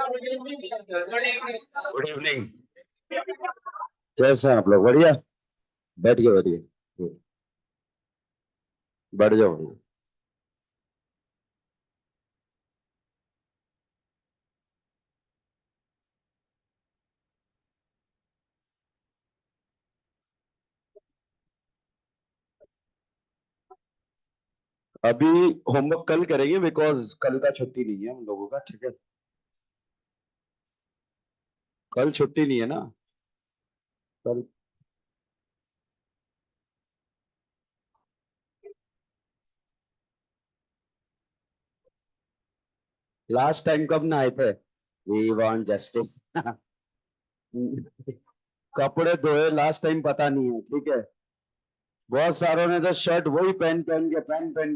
Good evening. कैसे हैं आप लोग? बढ़िया। बैठ गए? बढ़िया। बैठ जाओ। अभी होमवर्क कल करेंगे बिकॉज कल का छुट्टी नहीं है हम लोगों का। ठीक है, कल छुट्टी नहीं है ना। कल लास्ट टाइम कब नहाए थे? We want justice. कपड़े धोए लास्ट टाइम पता नहीं है। ठीक है, बहुत सारों ने तो शर्ट वही पहन पहन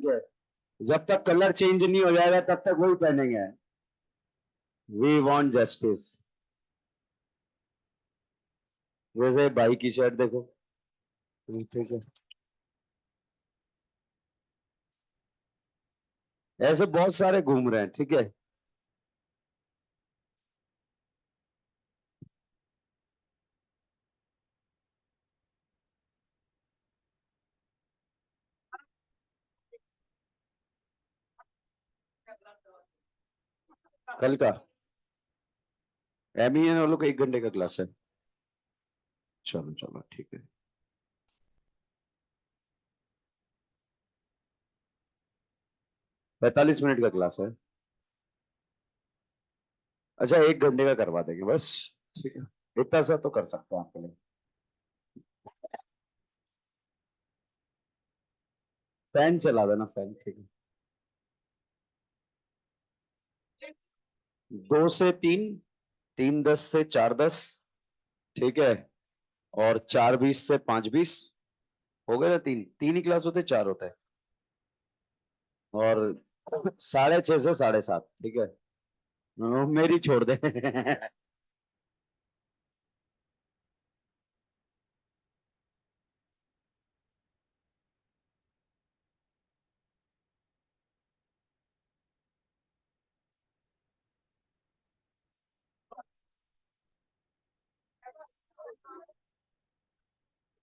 के जब तक कलर चेंज नहीं हो जाएगा तब तक वही पहनेंगे। We want justice. जैसे भाई की शर्ट देखो। ठीक है, ऐसे बहुत सारे घूम रहे हैं। ठीक है, कल का एमईएन वालों का 1 घंटे का क्लास है। चलो चलो ठीक है। 45 मिनट का क्लास है। अच्छा, 1 घंटे का करवा देंगे बस। ठीक है, इतना सा तो कर सकते हैं आपके लिए। फैन चला देना, फैन। ठीक है, 2 से 3, 3:10 से 4:10। ठीक है, और 4:20 से 5:20। हो गए ना? तीन तीन ही क्लास होते, चार होते हैं। और 6:30 से 7:30। ठीक है, मेरी छोड़ दे।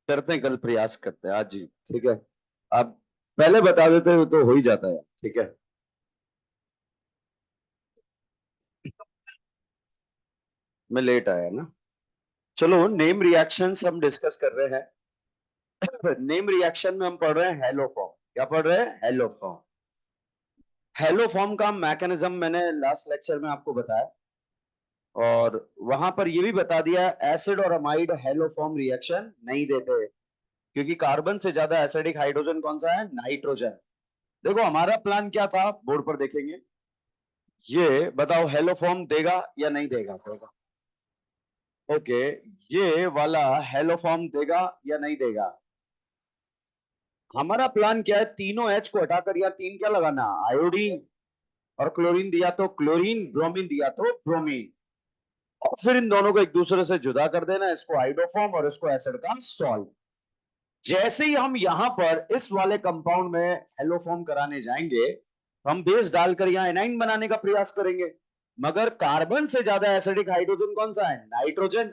करते हैं, कल प्रयास करते हैं आज ही। ठीक है, आप पहले बता देते तो हो ही जाता है। ठीक है, मैं लेट आया ना। चलो, नेम रिएक्शंस हम डिस्कस कर रहे हैं। नेम रिएक्शन में हम पढ़ रहे हैं हेलो फॉर्म। क्या पढ़ रहे हैं? Hello form. हेलो फॉर्म का मैकेनिज्म मैंने लास्ट लेक्चर में आपको बताया, और वहां पर यह भी बता दिया एसिड और अमाइड हेलो फॉर्म रिएक्शन नहीं देते, क्योंकि कार्बन से ज्यादा एसिडिक हाइड्रोजन कौन सा है? नाइट्रोजन। देखो, हमारा प्लान क्या था, बोर्ड पर देखेंगे। ये बताओ, हेलो फॉर्म देगा या नहीं देगा? देगा। ओके, ये वाला हेलो फॉर्म देगा या नहीं देगा? हमारा प्लान क्या है, तीनों एच को हटाकर यहाँ तीन क्या लगाना? आयोडीन। और क्लोरीन दिया तो क्लोरीन, ब्रोमीन दिया तो ब्रोमीन। और फिर इन दोनों को एक दूसरे से जुदा कर देना, इसको हाइड्रोफॉर्म और इसको एसिड का सॉल्ट। जैसे ही हम यहां पर इस वाले कंपाउंड में हेलोफॉर्म कराने जाएंगे तो हम बेस डालकर यहां एनाइन बनाने का प्रयास करेंगे। मगर कार्बन से ज्यादा एसिडिक हाइड्रोजन कौन सा है? नाइट्रोजन।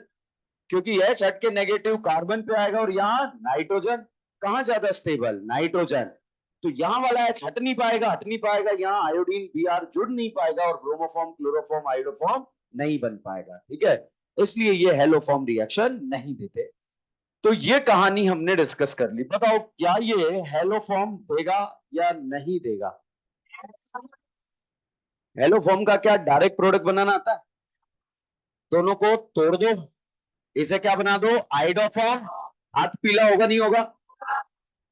क्योंकि एच हट के नेगेटिव कार्बन पे आएगा और यहां नाइट्रोजन। कहां ज्यादा स्टेबल? नाइट्रोजन। तो यहां वाला एच हट नहीं पाएगा, यहां आयोडीन बी आर जुड़ नहीं पाएगा और ब्रोमोफॉर्म, क्लोरोफॉर्म, हाइड्रोफॉर्म नहीं बन पाएगा। ठीक है, इसलिए ये हेलोफॉर्म रिएक्शन नहीं देते। तो ये कहानी हमने डिस्कस कर ली। बताओ, क्या ये हेलोफॉर्म देगा या नहीं देगा? हेलोफॉर्म का क्या डायरेक्ट प्रोडक्ट बनाना आता है? दोनों को तोड़ दो, इसे क्या बना दो? आइडोफॉर्म। हाथ पीला होगा नहीं होगा?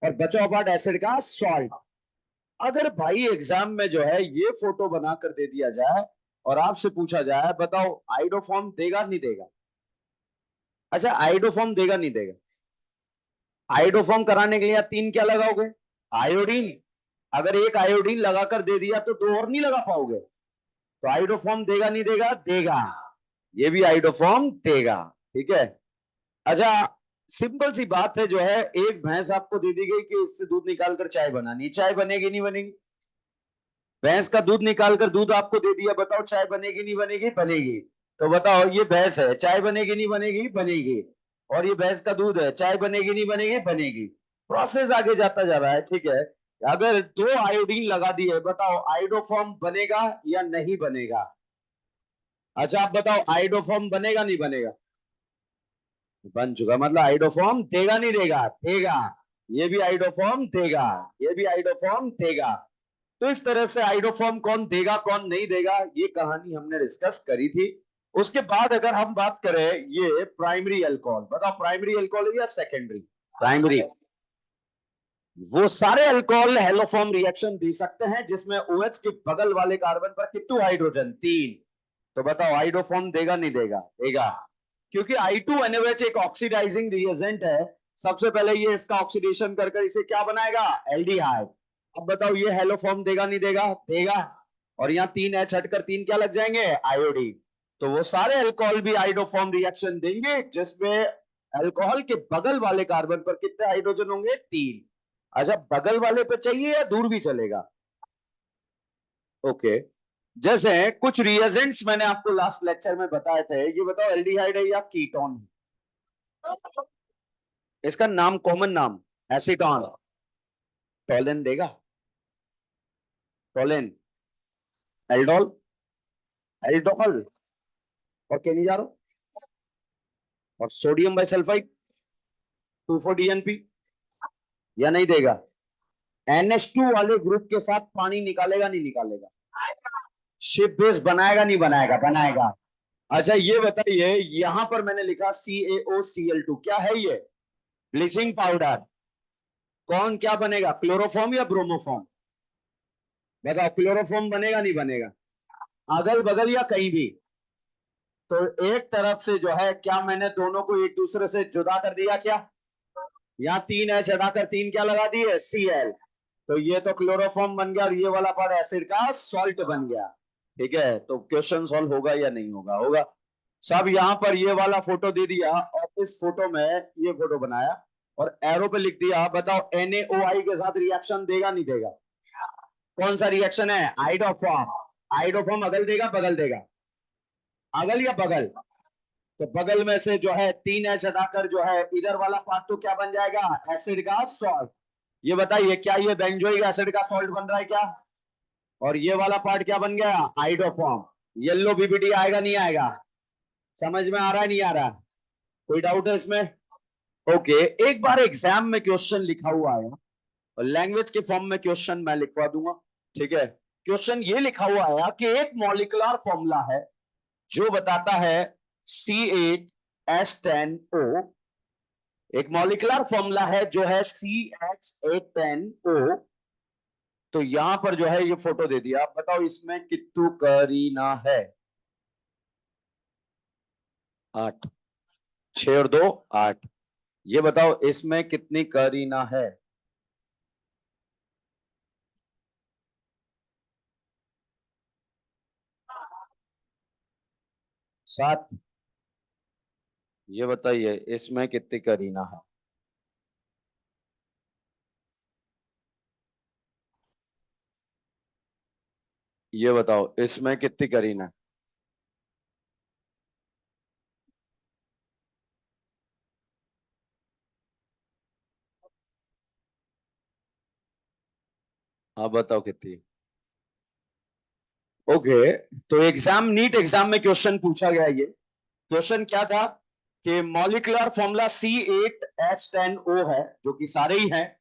और बचा पार्ट एसिड का सॉल्ट। अगर भाई एग्जाम में जो है ये फोटो बनाकर दे दिया जाए और आपसे पूछा जाए, बताओ आइडोफॉर्म देगा नहीं देगा? अच्छा, आइडोफॉर्म देगा नहीं देगा? आइडोफॉर्म कराने के लिए आप तीन क्या लगाओगे? आयोडीन। अगर एक आयोडीन लगाकर दे दिया तो दो और नहीं लगा पाओगे। तो आइडोफॉर्म देगा नहीं देगा? देगा। ये भी आइडोफॉर्म देगा। ठीक है। अच्छा, सिंपल सी बात है जो है, एक भैंस आपको दे दी गई कि इससे दूध निकालकर चाय बनानी, चाय बनेगी नहीं बनेगी? भैंस का दूध निकाल कर दूध आपको दे दिया, बताओ चाय बनेगी नहीं बनेगी? बनेगी। तो बताओ ये भैंस है, चाय बनेगी नहीं बनेगी? बनेगी। और ये भैंस का दूध है, चाय बनेगी नहीं बनेगी? बनेगी। प्रोसेस आगे जाता जा रहा है, ठीक है। अगर दो आयोडीन लगा दिए, बताओ आयोडोफॉर्म बनेगा या नहीं बनेगा? अच्छा आप बताओ, आयोडोफॉर्म बनेगा नहीं बनेगा? बन चुका, मतलब आइडोफॉर्म देगा नहीं देगा? देगा। ये भी आइडोफॉर्म देगा, ये भी आइडोफॉर्म देगा। तो इस तरह से आइडोफॉर्म कौन देगा कौन नहीं देगा, ये कहानी हमने डिस्कस करी थी। उसके बाद अगर हम बात करें ये प्राइमरी अल्कोहल, बताओ प्राइमरी अल्कोहल या सेकेंडरी? प्राइमरी। वो सारे अल्कोहल हेलोफॉर्म रिएक्शन दे सकते हैं जिसमें OH के बगल वाले कार्बन पर कितने हाइड्रोजन? 3। तो बताओ आइडोफॉर्म देगा नहीं देगा? देगा। क्योंकि I2NOH एक ऑक्सीडाइजिंग रिएजेंट है। सबसे पहले ये इसका ऑक्सीडेशन कर कर इसे क्या बनाएगा? एल्डिहाइड। अब बताओ ये हेलोफॉर्म देगा नहीं देगा? देगा। और यहाँ 3H हटकर 3 क्या लग जाएंगे? आयोडीन। तो वो सारे अल्कोहल भी आइडोफॉर्म रिएक्शन देंगे जिसमें अल्कोहल के बगल वाले कार्बन पर कितने हाइड्रोजन होंगे? 3। अच्छा बगल वाले पे चाहिए या दूर भी चलेगा? ओके। जैसे कुछ रिएजेंट्स मैंने आपको लास्ट लेक्चर में बताए थे, ये बताओ एल्डिहाइड है या कीटोन है? इसका नाम, कॉमन नाम एसीटोन। टोलिन देगा? टोलिन। एल्डोल। एल्डोहल। और केनिजारो। और सोडियम बाइसल्फाइड 2,4-DNP, या नहीं देगा? NH2 वाले ग्रुप के साथ पानी निकालेगा नहीं निकालेगा? शिप बेस बनाएगा नहीं बनाएगा? बनाएगा। अच्छा ये बताइए, यहां पर मैंने लिखा CaOCl2, क्या है ये? Bleaching powder. कौन क्या बनेगा, क्लोरोफॉर्म या ब्रोमोफॉर्म? बताओ क्लोरोफॉर्म बनेगा नहीं बनेगा? अगल बगल या कहीं भी? तो एक तरफ से जो है, क्या मैंने दोनों को एक दूसरे से जुदा कर दिया क्या? यहाँ 3H हटाकर 3 क्या लगा दिए? Cl। तो ये तो क्लोरोफॉर्म बन गया और ये वाला पार्ट एसिड का सॉल्ट बन गया। ठीक है, तो क्वेश्चन सॉल्व होगा या नहीं होगा? होगा। सब यहाँ पर ये वाला फोटो दे दिया और इस फोटो में ये फोटो बनाया और एरो पे लिख दिया, बताओ NaOI के साथ रिएक्शन देगा नहीं देगा? कौन सा रिएक्शन है? आइडोफॉर्म। आइडोफॉर्म अगल देगा बगल देगा? अगल या बगल? तो बगल में से जो है 3H हटाकर जो है इधर वाला पार्ट तो क्या बन जाएगा? एसिड का सॉल्ट। ये बताइए क्या ये बेंजोइक एसिड का सॉल्ट बन रहा है क्या? और ये वाला पार्ट क्या बन गया? आइडोफॉर्म। येलो बीबीटी आएगा नहीं आएगा? समझ में आ रहा है नहीं आ रहा? कोई डाउट है इसमें? ओके। एक बार एग्जाम में क्वेश्चन लिखा हुआ है और लैंग्वेज के फॉर्म में क्वेश्चन मैं लिखवा दूंगा। ठीक है। क्वेश्चन ये लिखा हुआ है कि एक मॉलिक्यूलर फॉर्मूला है जो बताता है C8H10O। एक मॉलिक्यूलर फॉर्मूला है जो है CH810O। तो यहां पर जो है ये फोटो दे दिया, आप बताओ इसमें कितू करीना है? 8। 6 और 2 8। ये बताओ इसमें कितनी करीना है? 7। ये बताइए इसमें कितनी करीना है? ये बताओ इसमें कितनी करीना है? हाँ बताओ कितनी? ओके। तो एग्जाम, नीट एग्जाम में क्वेश्चन पूछा गया, ये क्वेश्चन क्या था कि मॉलिक्यूलर फॉर्मूला C8H10O है जो कि सारे ही हैं,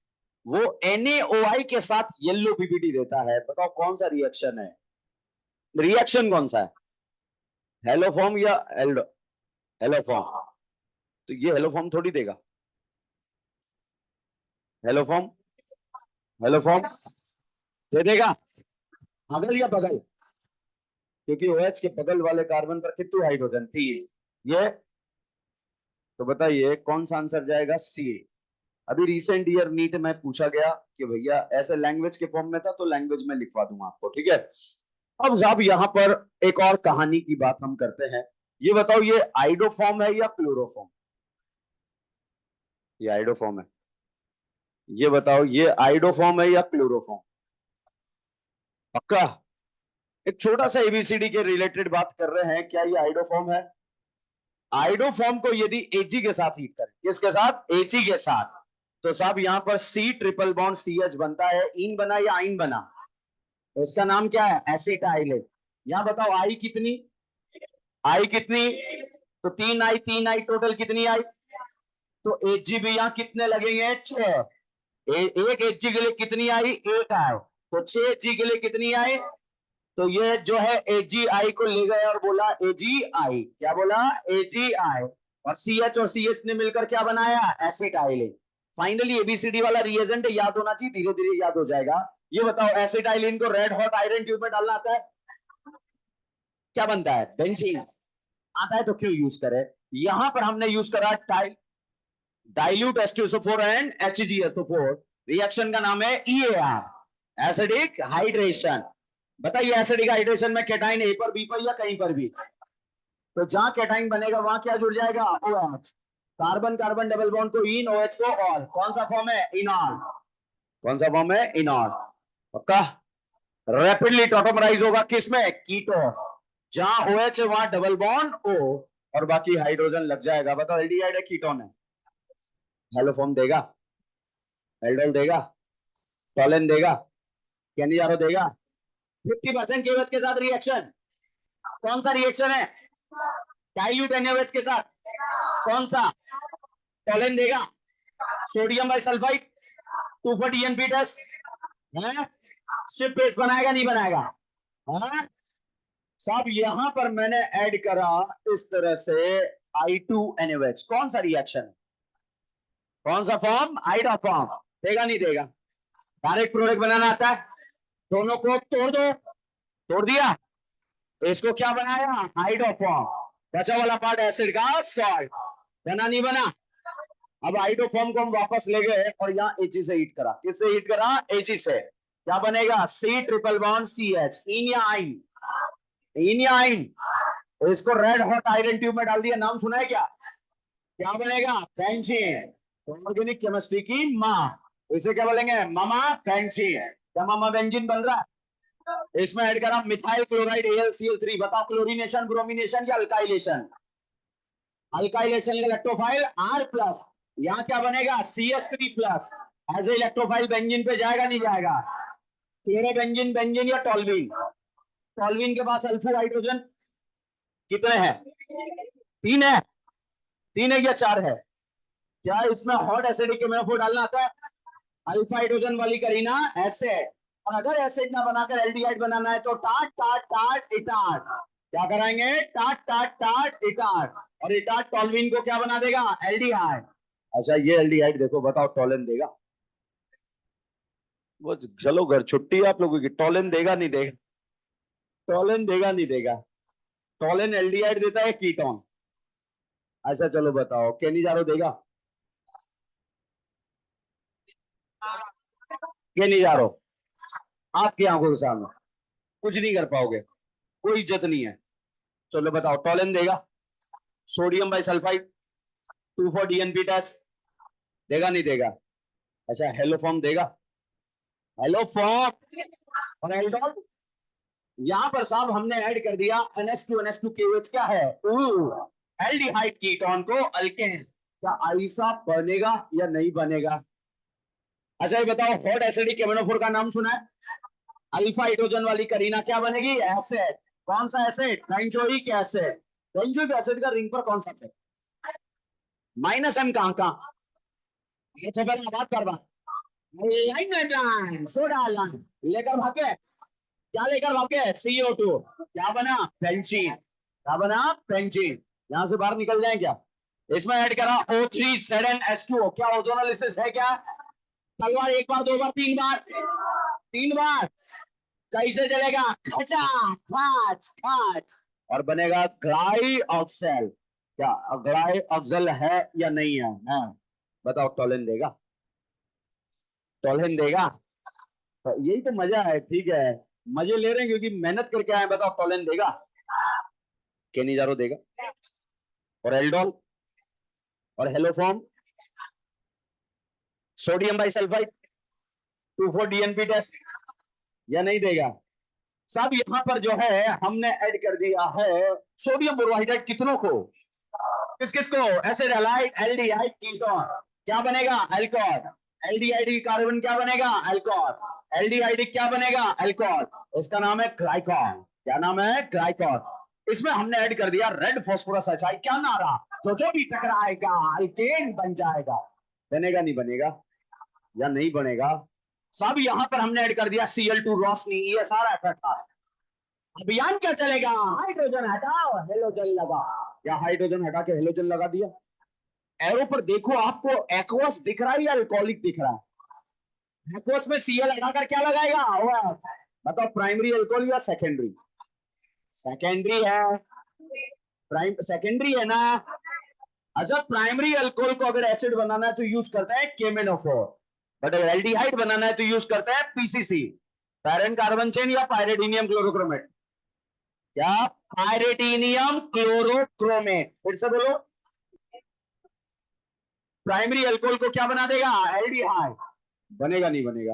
वो NaOI के साथ येलो पीपीटी देता है, बताओ कौन सा रिएक्शन है? रिएक्शन कौन सा है? हेलोफॉर्म या एल्डो? हेलोफॉर्म। तो ये हेलोफॉर्म थोड़ी देगा। हेलोफॉर्म। हेलोफॉर्म दे देगा? अगल या बगल? क्योंकि OH के बगल वाले कार्बन पर कितने हाइड्रोजन? 3। ये तो बताइए कौन सा आंसर जाएगा? सी। अभी रिसेंट ईयर नीट में पूछा गया कि भैया ऐसे लैंग्वेज के फॉर्म में था तो लैंग्वेज में लिखवा दूंगा आपको, ठीक है। अब साहब यहाँ पर एक और कहानी की बात हम करते हैं। ये बताओ ये आइडोफॉर्म है या क्लोरोफॉर्म? ये आइडोफॉर्म है। ये बताओ ये आइडोफॉर्म है या क्लोरोफॉर्म? पक्का? एक छोटा सा एबीसीडी के रिलेटेड बात कर रहे हैं, क्या ये आइडोफॉर्म है? आइडोफॉर्म को यदि एजी के साथ हीट करें, किसके साथ? एजी के साथ, तो साहब यहां पर C triple bond C H बनता है। इन बना या आइन बना? तो इसका नाम क्या है? एसिटाइलेट। यहां बताओ आई कितनी? आई कितनी? तो 3 आई, 3 आई टोटल कितनी आई? तो एजी भी यहां कितने लगेंगे? 6। एक एजी के लिए कितनी आई? 1 आई। तो 6 एजी के लिए कितनी आई? तो ये जो है एजी आई को ले गए और बोला एजी आई, क्या बोला? एजी आई। और सी एच और सी एच ने मिलकर क्या बनाया? एसिटाइलिन। फाइनली एबीसीडी वाला रिएजेंट याद होना चाहिए, धीरे धीरे याद हो जाएगा। ये बताओ एसिटाइलिन को रेड हॉट आयरन ट्यूब में डालना आता है? क्या बनता है? बेंजीन। आता है तो क्यों यूज करे? यहां पर हमने यूज करा dilute H2SO4 and HgSO4। Reaction का नाम है EAR, एसिडिक हाइड्रेशन। बताइए एसिडिक हाइड्रेशन में कैटाइन ए पर बी पर या कहीं पर भी? तो जहां कैटाइन बनेगा वहां क्या जुड़ जाएगा? OH। Carbon carbon double bond को इन, OH को ऑल। कौन सा फॉर्म है? इनॉल। कौन सा फॉर्म है? इनॉल। पक्का? रैपिडली टॉटोमराइज होगा किसमें? कीटोन। जहां OH है वहां डबल बॉन्ड O और बाकी हाइड्रोजन लग जाएगा। बताओ एल्डिहाइड है कीटोन है? हेलो फॉर्म देगा? एल्डोल देगा? टॉलन देगा? कैनिजारो देगा? 50% केवच के साथ रिएक्शन। कौन सा रिएक्शन है? डाइल्यूट NaOH के साथ। कौन सा? टॉलन देगा? Sodium bisulphide 2,4-DNP test है। शिप बेस बनाएगा नहीं बनाएगा? है साहब। यहां पर मैंने ऐड करा इस तरह से I2NaOH। कौन सा रिएक्शन है? कौन सा फॉर्म? Aida form. देगा नहीं देगा? डायरेक्ट प्रोडक्ट बनाना आता है? दोनों को तोड़ दो। तोड़ दिया तो इसको क्या बनाया? हाइड्रोफॉर्म। बचा वाला पार्ट एसिड का सॉल्ट। बना नहीं बना? अब हाइड्रोफॉर्म को हम वापस ले गए और यहाँ एची से हीट करा। किससे हीट करा? एची से। क्या बनेगा? C triple bond C H. इन या आइन? इन या आइन? तो इसको रेड हॉट आयरन ट्यूब में डाल दिया। नाम सुना है क्या? क्या बनेगा? बेंजीन। ऑर्गेनिक केमिस्ट्री की माँ। इसे क्या बोलेंगे? मामा बेंजीन। क्या मामा बेंजीन बन रहा है? इसमें ऐड करा मिथाइल क्लोराइड AlCl3। बताओ क्लोरीनेशन, ब्रोमिनेशन या अल्काइलेशन? अल्काइलेशन का इलेक्ट्रोफाइल R+। यहां क्या बनेगा? CH3+। As a electrophile benzene पे जाएगा नहीं जाएगा? क्लोरोबेंजीन, बेंजीन या टॉल्विन? टॉल्विन के पास अल्फो हाइड्रोजन कितने हैं? 3 है। 3 है या 4 है? क्या इसमें हॉट एसिडिक केमिनोफोर डालना आता है? अल्फा हाइड्रोजन वाली करीना एसिड। और अगर एसिड ना बनाकर एल्डिहाइड बनाना है तो टाट टाट टाट इटाट। क्या कराएंगे? टाट टाट टाट इटाट। और इटाट टॉल्विन को क्या बना देगा? एल्डिहाइड। अच्छा ये एल्डिहाइड देखो, बताओ टॉलन देगा? वो चलो घर छुट्टी है आप लोगों की। टॉलन देगा नहीं देगा? टॉलन देगा नहीं देगा? टॉलन एल्डिहाइड देता है कीटोन। अच्छा चलो बताओ केनिजारो देगा? केनिजारो आपकी आंखों के सामने कुछ नहीं कर पाओगे, कोई इज्जत नहीं है। चलो बताओ टॉलन देगा? Sodium bisulphide 2,4-DNP test. देगा नहीं देगा? अच्छा हेलो फॉर्म देगा? हेलो फॉर्म और एल्डोल। यहां पर साहब हमने ऐड कर दिया NH2 KOH। क्या है? एल्डिहाइड कीटोन को अल्केन। क्या ऐसा बनेगा या नहीं बनेगा? अच्छा ये बताओ हॉट एसिडिक केमिनोफोर का नाम सुना है? अल्फा हाइड्रोजन वाली करीना क्या बनेगी? एसिड। कौन सा acid? Benzoic acid. Benzoic acid का रिंग पर कौन सा है? -M कहां कहां? ये तो पहले बात कर बात। सोडा लेकर भागे। क्या लेकर भागे? CO2। क्या बना? बेंजीन। क्या बना? बेंजीन। यहां से बाहर निकल जाए क्या? इसमें ऐड करा O3ZnH2O। क्या ओजोनोलिसिस है क्या? तलवार एक बार, दो बार, 3 बार? 3 बार। कैसे चलेगा? खचा खाच खाच। और बनेगा ग्लाई ऑक्सेल। क्या ग्लाई ऑक्सेल है या नहीं है? बताओ टॉलन देगा? टॉलन देगा? तो यही तो मजा है। ठीक है मजे ले रहे हैं क्योंकि मेहनत करके आए। बताओ टॉलन देगा? केनिजारो देगा? और एल्डोल? और haloform? Sodium bisulphide 2,4-DNP test या नहीं देगा? सब यहाँ पर जो है हमने ऐड कर दिया है सोडियम बोरोहाइड्रेट कितनों को, किस किस को, एसिड हैलाइड एल्डिहाइड कीटोन, क्या बनेगा अल्कोहल, एल्डिहाइड कार्बन क्या बनेगा अल्कोहल, एल्डिहाइड क्या बनेगा अल्कोहल, इसका नाम है ग्लाइकॉल, क्या नाम है ग्लाइकॉल। इसमें हमने ऐड कर दिया रेड फॉस्फोरस एचाइड, क्या नारा, जो भी टकराएगा अल्केन बन जाएगा, बनेगा नहीं बनेगा या नहीं बनेगा। सब यहां पर हमने ऐड कर दिया Cl2 रोशनी, ये सारा इकट्ठा। अभियान क्या चलेगा, हाइड्रोजन हटाओ हेलोजन लगा, या हाइड्रोजन हटा के हेलोजन लगा दिया। एरो पर देखो आपको एक्वस दिख रहा है या अल्कोहलिक दिख रहा है, एक्वस में Cl हटाकर क्या लगाएगा OH। बताओ प्राइमरी अल्कोहल या सेकेंडरी, सेकेंडरी है, प्राइम सेकेंडरी है ना। अच्छा प्राइमरी अल्कोहल को अगर एसिड बनाना है तो यूज करता है केमेनोफोर, बट अगर एल्डिहाइड बनाना है तो यूज करता है पीसीसी, पैरेंट कार्बन चेन या पायरेडीनियम क्लोरोक्रोमेट, क्या पायरेटीनियम क्लोरोक्रोमेट, फिर से बोलो। प्राइमरी अल्कोहल को क्या बना देगा एल्डिहाइड, बनेगा नहीं बनेगा,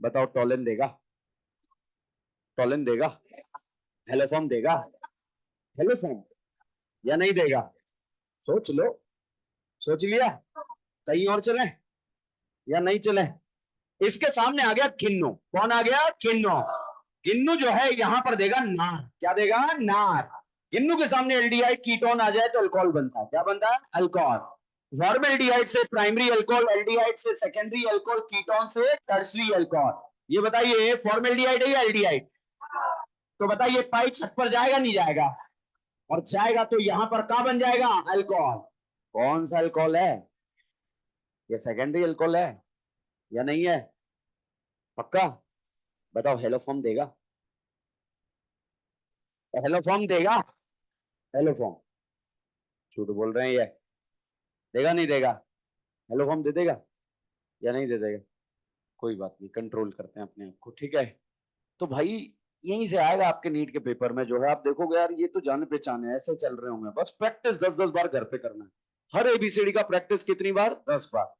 बताओ टोलन देगा, टोलन देगा, हेलोफॉर्म देगा, हेलोफॉर्म या नहीं देगा, सोच लो, सोच लिया, कहीं और चले या नहीं चले। इसके सामने आ गया किन्नो, कौन आ गया किन्नो, किन्नु जो है यहां पर देगा नार, क्या देगा नार। किन्नु के सामने एल्डिहाइड कीटोन आ जाए तो अल्कोहल बनता है, क्या बनता है अल्कोहल। फॉर्मेल्डिहाइड से प्राइमरी अल्कोहल, एल्डिहाइड से सेकेंडरी अल्कोहल, कीटोन से टर्सरी अल्कोहल। ये बताइए फॉर्मेल्डिहाइड है या एल्डिहाइड, तो बताइए पाई छत पर जाएगा नहीं जाएगा, और जाएगा तो यहां पर क्या बन जाएगा अल्कोहल। कौन सा अल्कोहल है, ये सेकेंडरी अल्कोहल है या नहीं है, पक्का बताओ, हेलोफॉर्म देगा, हेलोफॉर्म देगा, हेलोफॉर्म, झूठ बोल रहे हैं ये, देगा नहीं देगा, हेलोफॉर्म दे देगा या नहीं दे देगा, कोई बात नहीं कंट्रोल करते हैं अपने आप को, ठीक है। तो भाई यहीं से आएगा आपके नीट के पेपर में जो है, आप देखोगे यार ये तो जाने पहचाने है, ऐसे चल रहे होंगे, बस प्रैक्टिस 10-10 बार घर पे करना है, हर एबीसीडी का प्रैक्टिस कितनी बार 10 बार।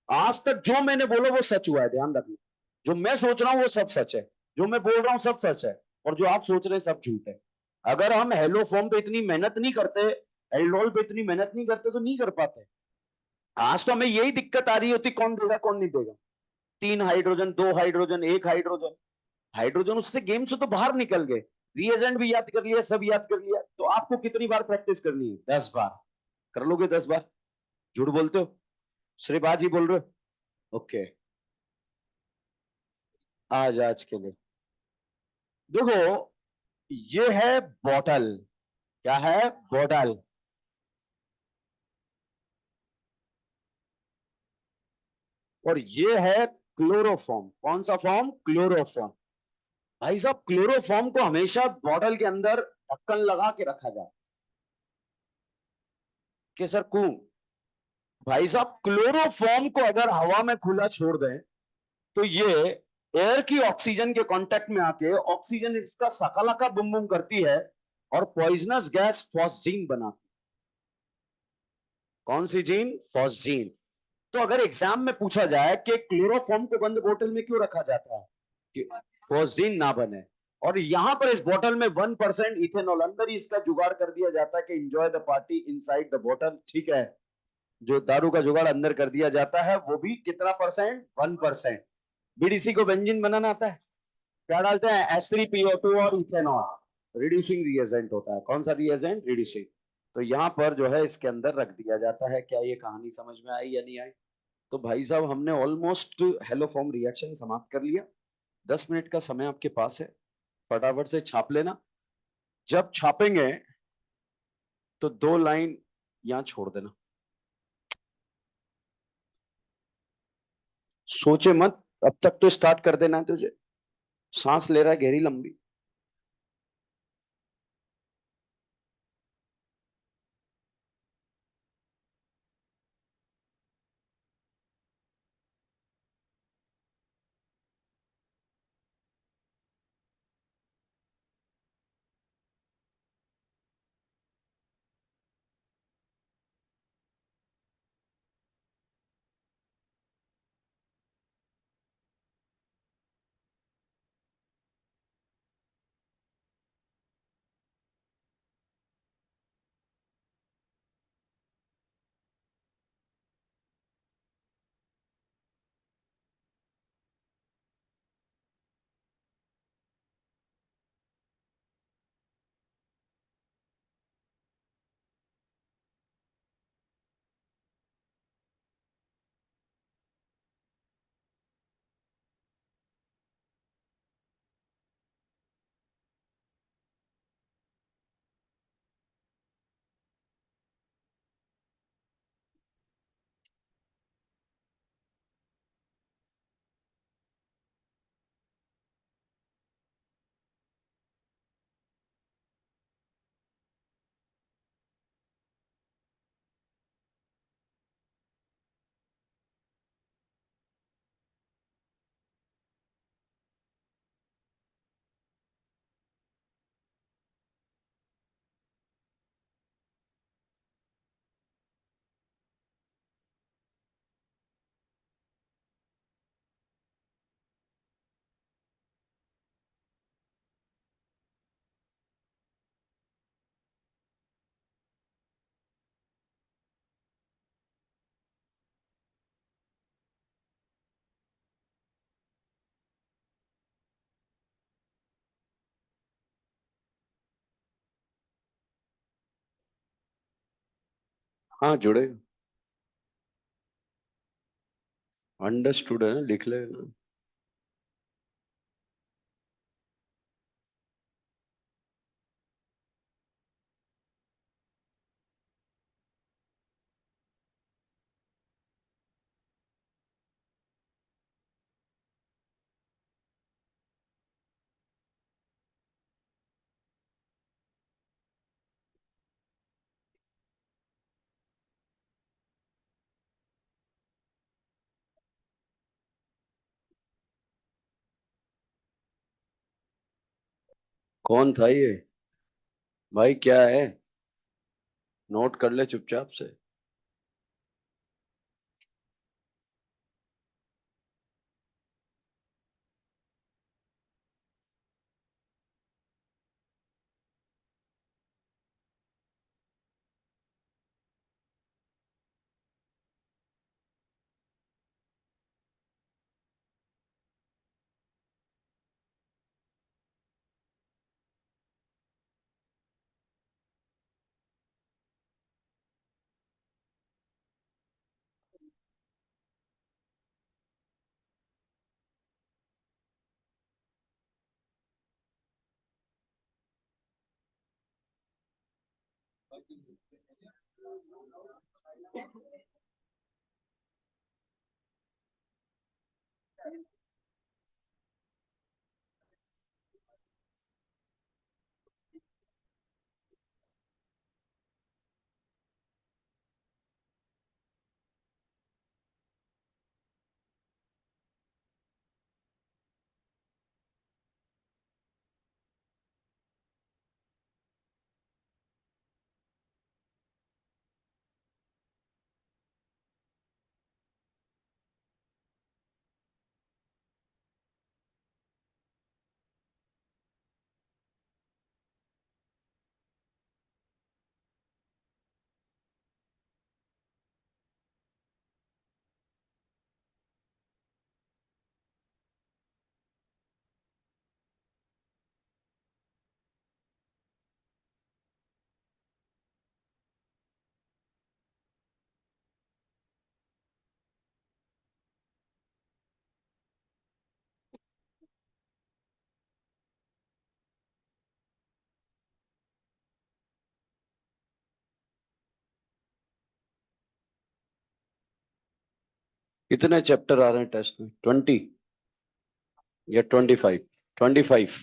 आज तक जो मैंने बोला वो सच हुआ है, ध्यान रखना, जो मैं सोच रहा हूँ वो सब सच है, जो मैं बोल रहा हूँ सब सच है, और जो आप सोच रहे हैं सब झूठ है। अगर हम हेलो फॉर्म पे इतनी मेहनत नहीं करते, एल्डोल पे इतनी मेहनत नहीं करते तो नहीं कर पाते। आज तो हमें यही दिक्कत आ रही होती कौन देगा कौन नहीं देगा, 3 हाइड्रोजन 2 हाइड्रोजन 1 हाइड्रोजन, हाइड्रोजन उससे गेम से तो बाहर निकल गए, रिएजेंट भी याद कर लिया, सब याद कर लिया, तो आपको कितनी बार प्रैक्टिस करनी है 10 बार, कर लोगे 10 बार, झूठ बोलते हो, सिर्फ आज ही बोल रहे हो, ओके। आज के लिए देखो, ये है बॉटल, क्या है बॉटल, और ये है क्लोरोफॉर्म, कौन सा फॉर्म क्लोरोफॉर्म। भाई साहब क्लोरोफॉर्म को हमेशा बॉटल के अंदर ढक्कन लगा के रखा जाए कि सर क्यों, भाई साहब क्लोरोफॉर्म को अगर हवा में खुला छोड़ दें तो ये एयर की ऑक्सीजन के कांटेक्ट में आके ऑक्सीजन इसका सकालका बुम बुम करती है और पॉइजनस गैस फॉस्जीन बनाती, कौन सी जीन फॉस्जीन। तो अगर एग्जाम में पूछा जाए कि क्लोरोफॉर्म को बंद बोतल में क्यों रखा जाता है कि फॉस्जीन ना बने, और यहां पर इस बोतल में 1% इथेनॉल, अंदर ही इसका जुगाड़ कर दिया जाता है कि enjoy the party inside the बोतल, ठीक है, जो दारू का जुगाड़ अंदर कर दिया जाता है वो भी कितना परसेंट 1%। बीडीसी को बेंजीन बनाना आता है, क्या डालते हैं H3PO2 और इथेनॉल, रिड्यूसिंग रिएजेंट होता है, कौन सा रिएजेंट रिड्यूसिंग। तो यहाँ पर जो है इसके अंदर रख दिया जाता है, क्या ये कहानी समझ में आई या नहीं आई। तो भाई साहब हमने ऑलमोस्ट हेलोफॉर्म रिएक्शन समाप्त कर लिया, 10 मिनट का समय आपके पास है, फटाफट से छाप लेना। जब छापेंगे तो 2 लाइन यहां छोड़ देना, सोचे मत, अब तक तो स्टार्ट कर देना है तुझे, सांस ले रहा है गहरी लंबी। हाँ जुड़े। अंडरस्टूड है ना, लिख ले ना। कौन था ये? भाई क्या है? नोट कर ले चुपचाप से। कितने चैप्टर आ रहे हैं टेस्ट में? 20 या 25? 25।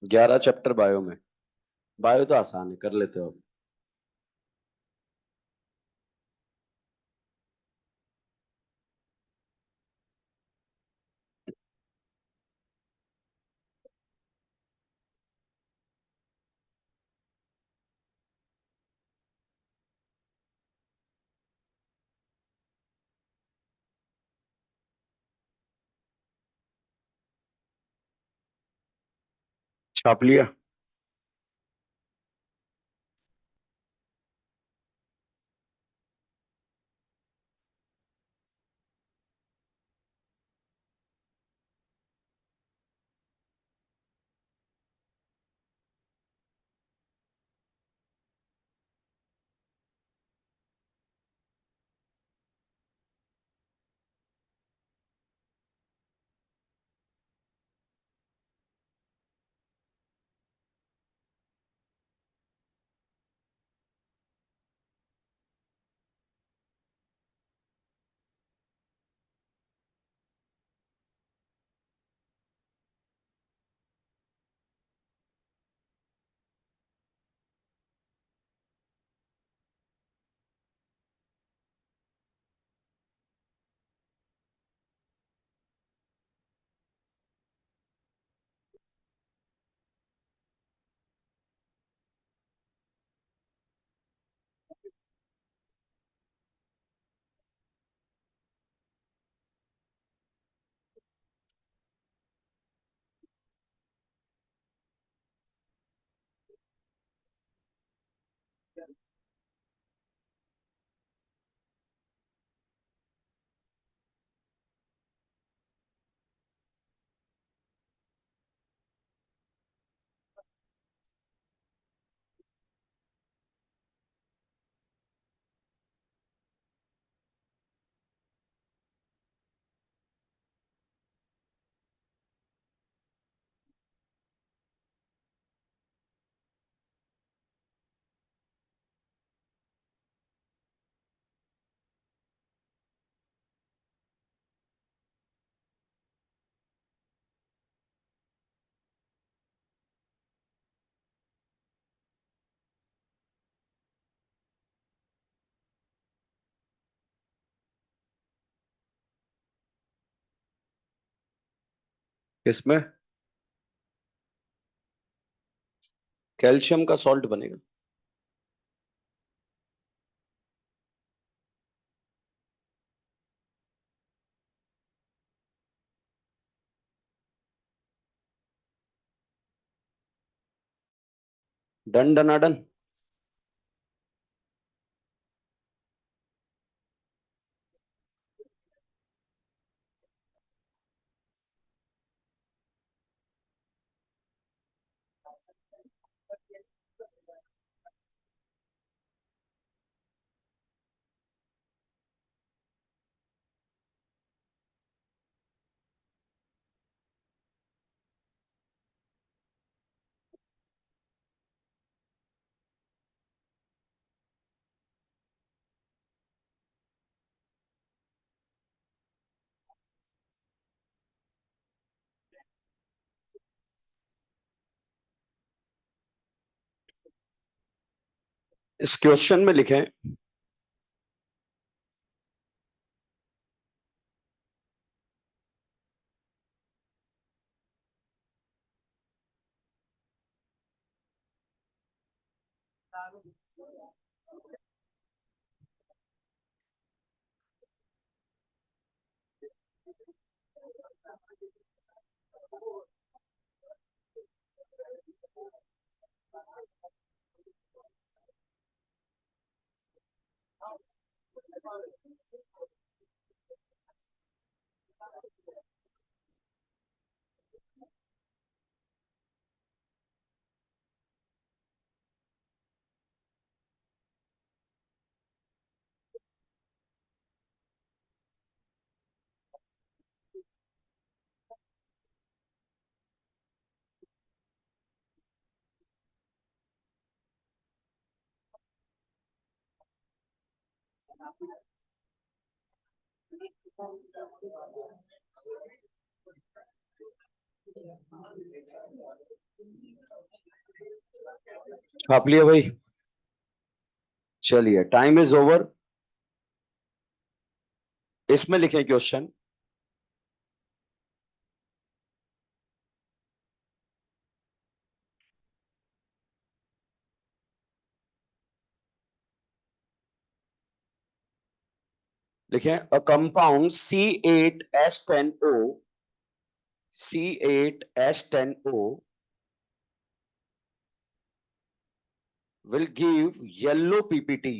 11 चैप्टर बायो में। बायो तो आसान है, कर लेते हो अब। छाप लिया? इसमें कैल्शियम का सॉल्ट बनेगा। डन डनाडन। इस क्वेश्चन में लिखें छाप लिया भाई। चलिए टाइम इज ओवर। इसमें लिखें क्वेश्चन, लिखें a compound C8H10O, C8H10O will give yellow PPT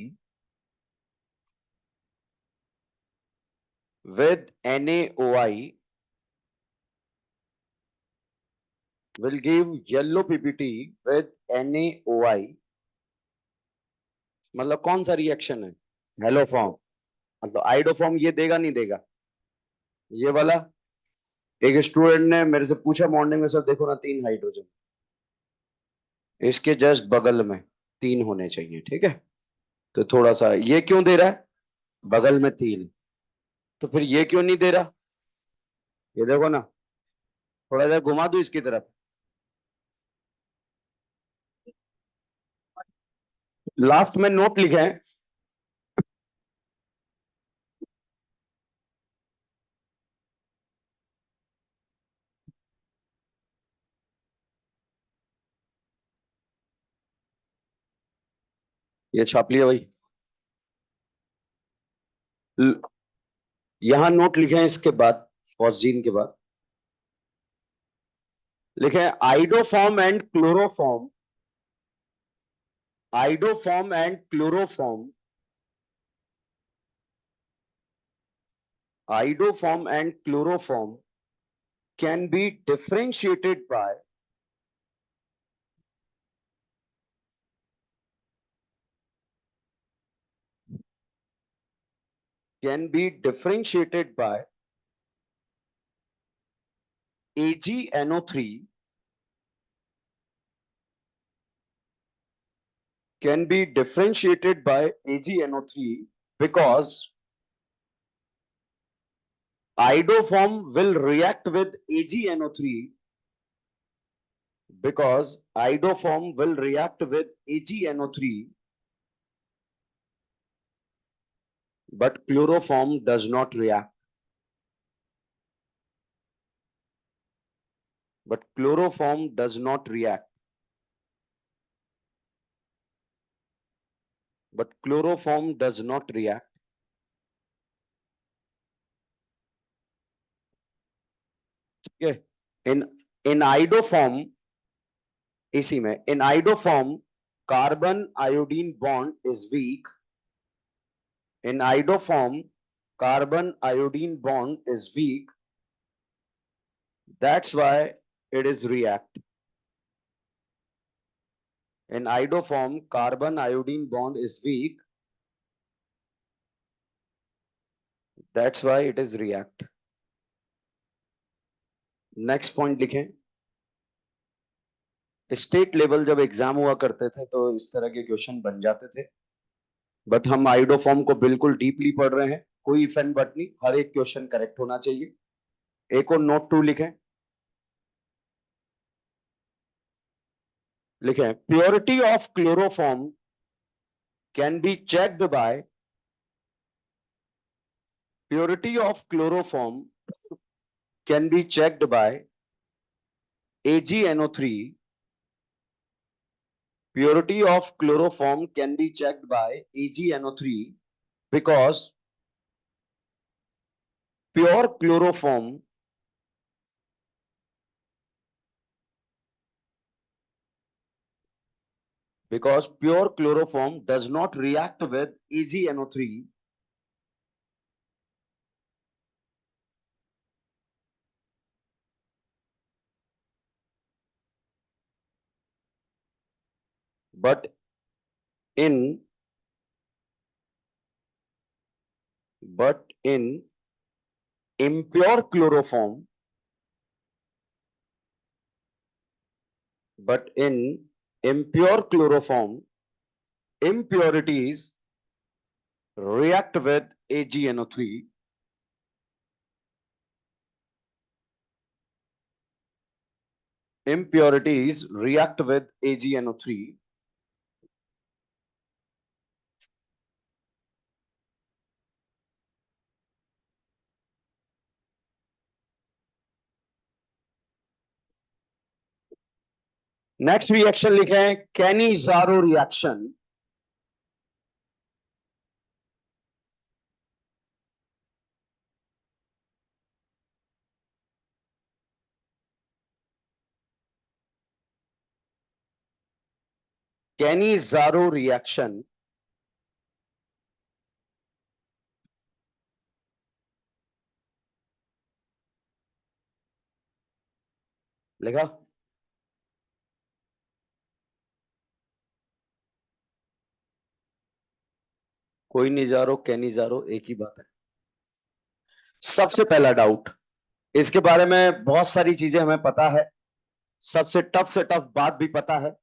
with NaOI, will give yellow PPT with NaOI। मतलब कौन सा रिएक्शन है? Hello form. मतलब आइडोफॉर्म ये देगा नहीं देगा? ये वाला। एक स्टूडेंट ने मेरे से पूछा मॉर्निंग में, सर देखो ना 3 हाइड्रोजन, इसके जस्ट बगल में 3 होने चाहिए, ठीक है? तो थोड़ा सा ये क्यों दे रहा है? बगल में 3। तो फिर ये क्यों नहीं दे रहा? ये देखो ना, थोड़ा सा घुमा दो इसकी तरफ। लास्ट में नोट लिखे हैं, ये छाप लिया भाई। यहां नोट लिखे हैं इसके बाद, फॉस्जीन के बाद लिखे हैं iodoform and chloroform, iodoform and chloroform, iodoform and chloroform can be differentiated by, can be differentiated by AgNO3, can be differentiated by AgNO3 because iodoform will react with AgNO3, because iodoform will react with AgNO3 but chloroform does not react. but chloroform does not react. But chloroform does not react. Okay. In iodoform, इसी में in iodoform, carbon iodine bond is weak. In iodoform, carbon iodine bond is weak. That's why it is react. In iodoform, carbon iodine bond is weak. That's why it is react. Next point लिखें। State level जब exam हुआ करते थे तो इस तरह के question बन जाते थे, बट हम आइडोफॉर्म को बिल्कुल डीपली पढ़ रहे हैं, कोई इफ एंड बट नहीं, हर एक क्वेश्चन करेक्ट होना चाहिए। एक और नोट 2 लिखें। लिखें, purity of chloroform can be checked by purity of chloroform can be checked by AgNO3. Purity of chloroform can be checked by AgNO3 because pure chloroform does not react with AgNO3. But in impure chloroform, impurities react with AgNO3. Impurities react with AgNO3. Next reaction लिखे हैं Cannizzaro reaction. Cannizzaro reaction लिखा, कोई निजारो Cannizzaro एक ही बात है। सबसे पहला doubt, इसके बारे में बहुत सारी चीजें हमें पता है, सबसे टफ से टफ बात भी पता है,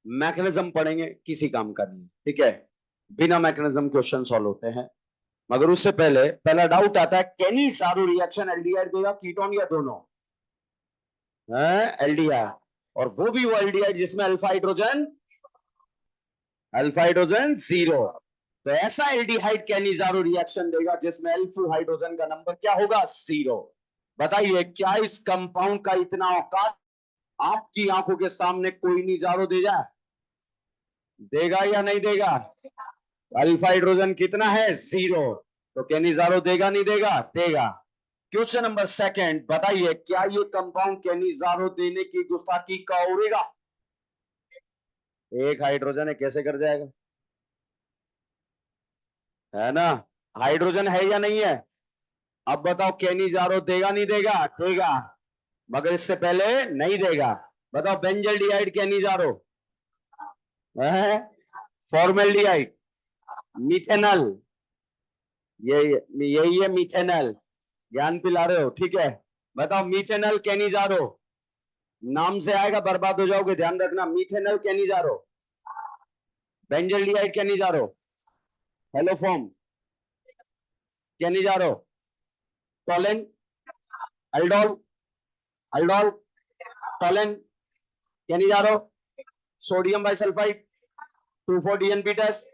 मैकेनिज्म पढ़ेंगे किसी काम का नहीं, ठीक है, बिना मैकेनिज्म क्वेश्चन सॉल्व होते हैं। मगर उससे पहले पहला डाउट आता है, कैनिज़ारो रिएक्शन एल्डिहाइड देगा कीटोन या दोनों? एल्डिहाइड, और वो भी वो एल्डिहाइड जिसमें अल्फा हाइड्रोजन जीरो। तो ऐसा एल्डिहाइड कैनिज़ारो रिएक्शन देगा जिसमें अल्फा हाइड्रोजन का नंबर क्या होगा? जीरो। बताइए क्या इस कंपाउंड का इतना औकात आपकी आंखों के सामने कोई निजारो दे जाए? देगा या नहीं देगा? अल्फा हाइड्रोजन कितना है? जीरो। तो कैनिज़ारो देगा नहीं देगा? देगा। क्वेश्चन नंबर सेकंड, बताइए क्या ये कंपाउंड कैनिज़ारो देने की गुस्ताखी का उड़ेगा? एक हाइड्रोजन है, कैसे कर जाएगा? है ना, हाइड्रोजन है या नहीं है? अब बताओ कैनिज़ारो देगा नहीं देगा? देगा, मगर इससे पहले नहीं देगा। बताओ बेंजल्डिहाइड कैनिज़ारो, फॉर्मेल्डिहाइड, मिथेनल, यही है मिथेनल, ज्ञान पिला रहे हो, ठीक है। बताओ मिथेनल कैनिज़ारो, नाम से आएगा बर्बाद हो जाओगे, ध्यान रखना। Methanal Cannizzaro, benzaldehyde Cannizzaro, haloform Cannizzaro, Tollen, aldol, aldol, Tollen Cannizzaro, sodium bisulphide 2,4-DNP test,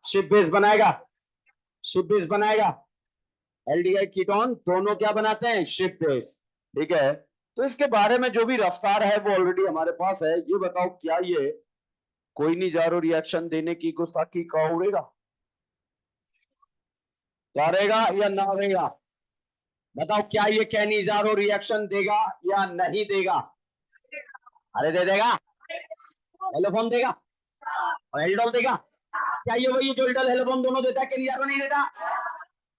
Schiff base बनाएगा, शिप बेस बनाएगा। एल्डिहाइड कीटोन दोनों क्या बनाते हैं? शिप बेस, ठीक है। तो इसके बारे में जो भी रफ्तार है वो ऑलरेडी हमारे पास है। ये बताओ क्या ये कोई नहीं जा रहा रिएक्शन देने की गुस्ताखी का उड़ेगा, करेगा या ना रहेगा? बताओ क्या ये कैनिजारो रिएक्शन देगा या नहीं देगा? अरे दे देगा, हेलोफोन देगा और एल्डोल देगा। क्या ये वही है जो एल्डोल हेलोफोन दोनों देता है, कैनिजारो नहीं देता?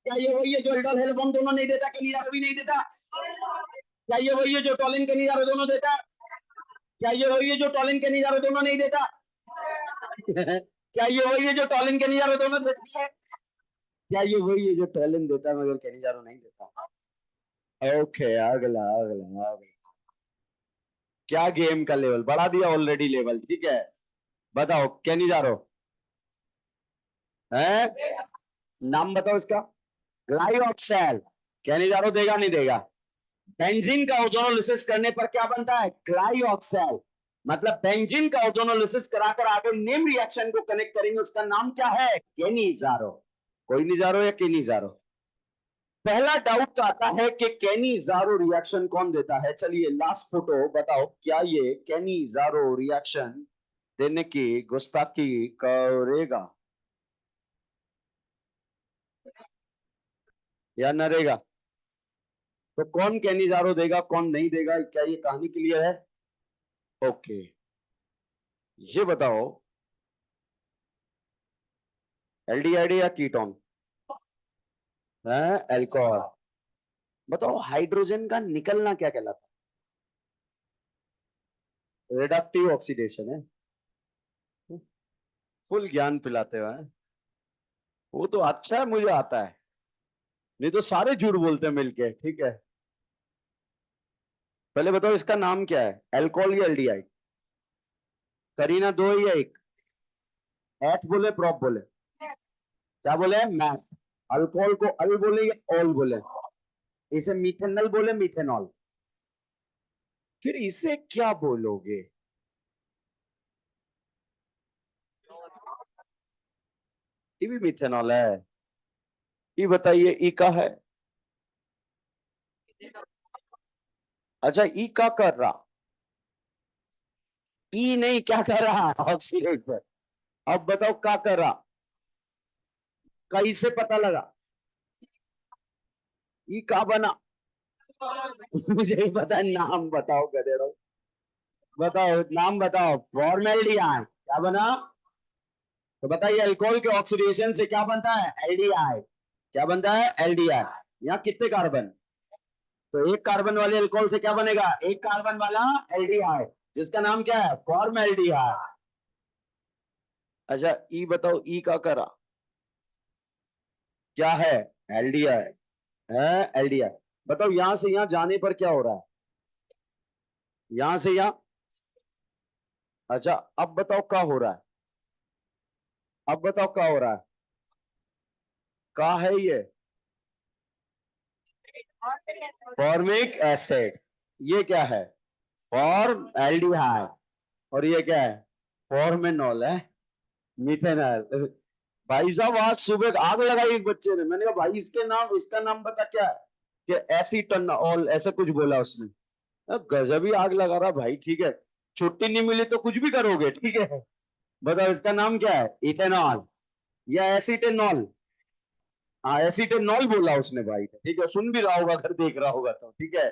क्या ये वही है जो एल्डोल हेलोफोन दोनों नहीं देता, कैनिजारो भी नहीं देता? क्या ये वही है जो टोलिन कैनिजारो दोनों देता है? क्या ये वही है जो टोलिन कैनिजारो दोनों नहीं देता? क्या ये वही है जो टोलिन कैनिजारो दोनों देता है? क्या ये वही है जो टोलिन देता है मगर कैनिजारो नहीं देता? ओके, अगला अगला अगला। क्या गेम का लेवल बढ़ा दिया ऑलरेडी लेवल, ठीक है। बताओ कैनिजारो है, नाम बताओ इसका। ग्लाइऑक्सेल। कैनिजारो देगा नहीं देगा? बेंजीन का ओजोनोलिसिस करने पर क्या बनता है? ग्लाइऑक्सेल। मतलब बेंजीन का ओजोनोलिसिस कराकर आगे नेम रिएक्शन को कनेक्ट करेंगे, उसका नाम क्या है? कैनिजारो। कोई निजारो या कैनिजारो? पहला डाउट आता है कि कैनिजारो रिएक्शन कौन देता है। चलिए लास्ट फोटो बताओ, क्या ये कैनिजारो रिएक्शन देने की गुस्ताखी करेगा या नरेगा? तो कौन कैनिजारो देगा कौन नहीं देगा, क्या ये कहानी क्लियर है? ओके, ये बताओ एल्डिहाइड या कीटोन है? अल्कोहल। बताओ हाइड्रोजन का निकलना क्या कहलाता है? रिडक्टिव ऑक्सीडेशन है। फुल ज्ञान पिलाते हो हैं? वो तो अच्छा है, मुझे आता है, नहीं तो सारे झूठ बोलते हैं मिलके, ठीक है। पहले बताओ इसका नाम क्या है, अल्कोहल या एल्डिहाइड? करीना दो या एक? एथ बोले प्रॉप बोले? क्या बोले? मैथ। अल्कोहल को अल बोले या ऑल बोले? इसे मिथेनॉल बोले मिथेनॉल? फिर इसे क्या बोलोगे? ये भी मिथेनॉल है। ये बताइए ई का है? अच्छा ई का कर रहा? ई नहीं, क्या कर रहा? ऑक्सीडेट पर। अब बताओ क्या कर रहा? कहीं से पता लगा? ई का बना? मुझे ही पता है, नाम बताओ गधेड़ो। बताओ नाम बताओ। फॉर्मेल्डिहाइड क्या बना? तो बताइए अल्कोहल के ऑक्सीडेशन से क्या बनता है? एल्डिहाइड। क्या बनता है? एल्डिहाइड। यहाँ कितने कार्बन? तो एक कार्बन वाले अल्कोहल से क्या बनेगा? एक कार्बन वाला एल्डिहाइड, जिसका नाम क्या है? फॉर्मेल्डिहाइड। अच्छा ई बताओ ई का करा क्या है? एल्डिहाइड है, एल्डिहाइड। बताओ यहां से यहां जाने पर क्या हो रहा है? यहां से यहां। अच्छा अब बताओ क्या हो रहा है? अब बताओ क्या हो रहा है? क्या है ये? Formic acid. ये क्या है? Form aldehyde. और ये क्या है? फॉर्मेनॉल है, मिथेनॉल। भाई साहब आज सुबह आग लगाई एक बच्चे ने, मैंने कहा भाई इसके नाम, इसका नाम बता क्या है? कि एसीटोनॉल ऐसा कुछ बोला उसने। गजब ही आग लगा रहा भाई, ठीक है। छुट्टी नहीं मिली तो कुछ भी करोगे, ठीक है। बताओ इसका नाम क्या है? इथेनॉल या एसीटेनॉल? हाँ एसीटेनॉल बोला उसने भाई, ठीक है, सुन भी रहा होगा अगर देख रहा होगा तो, ठीक है।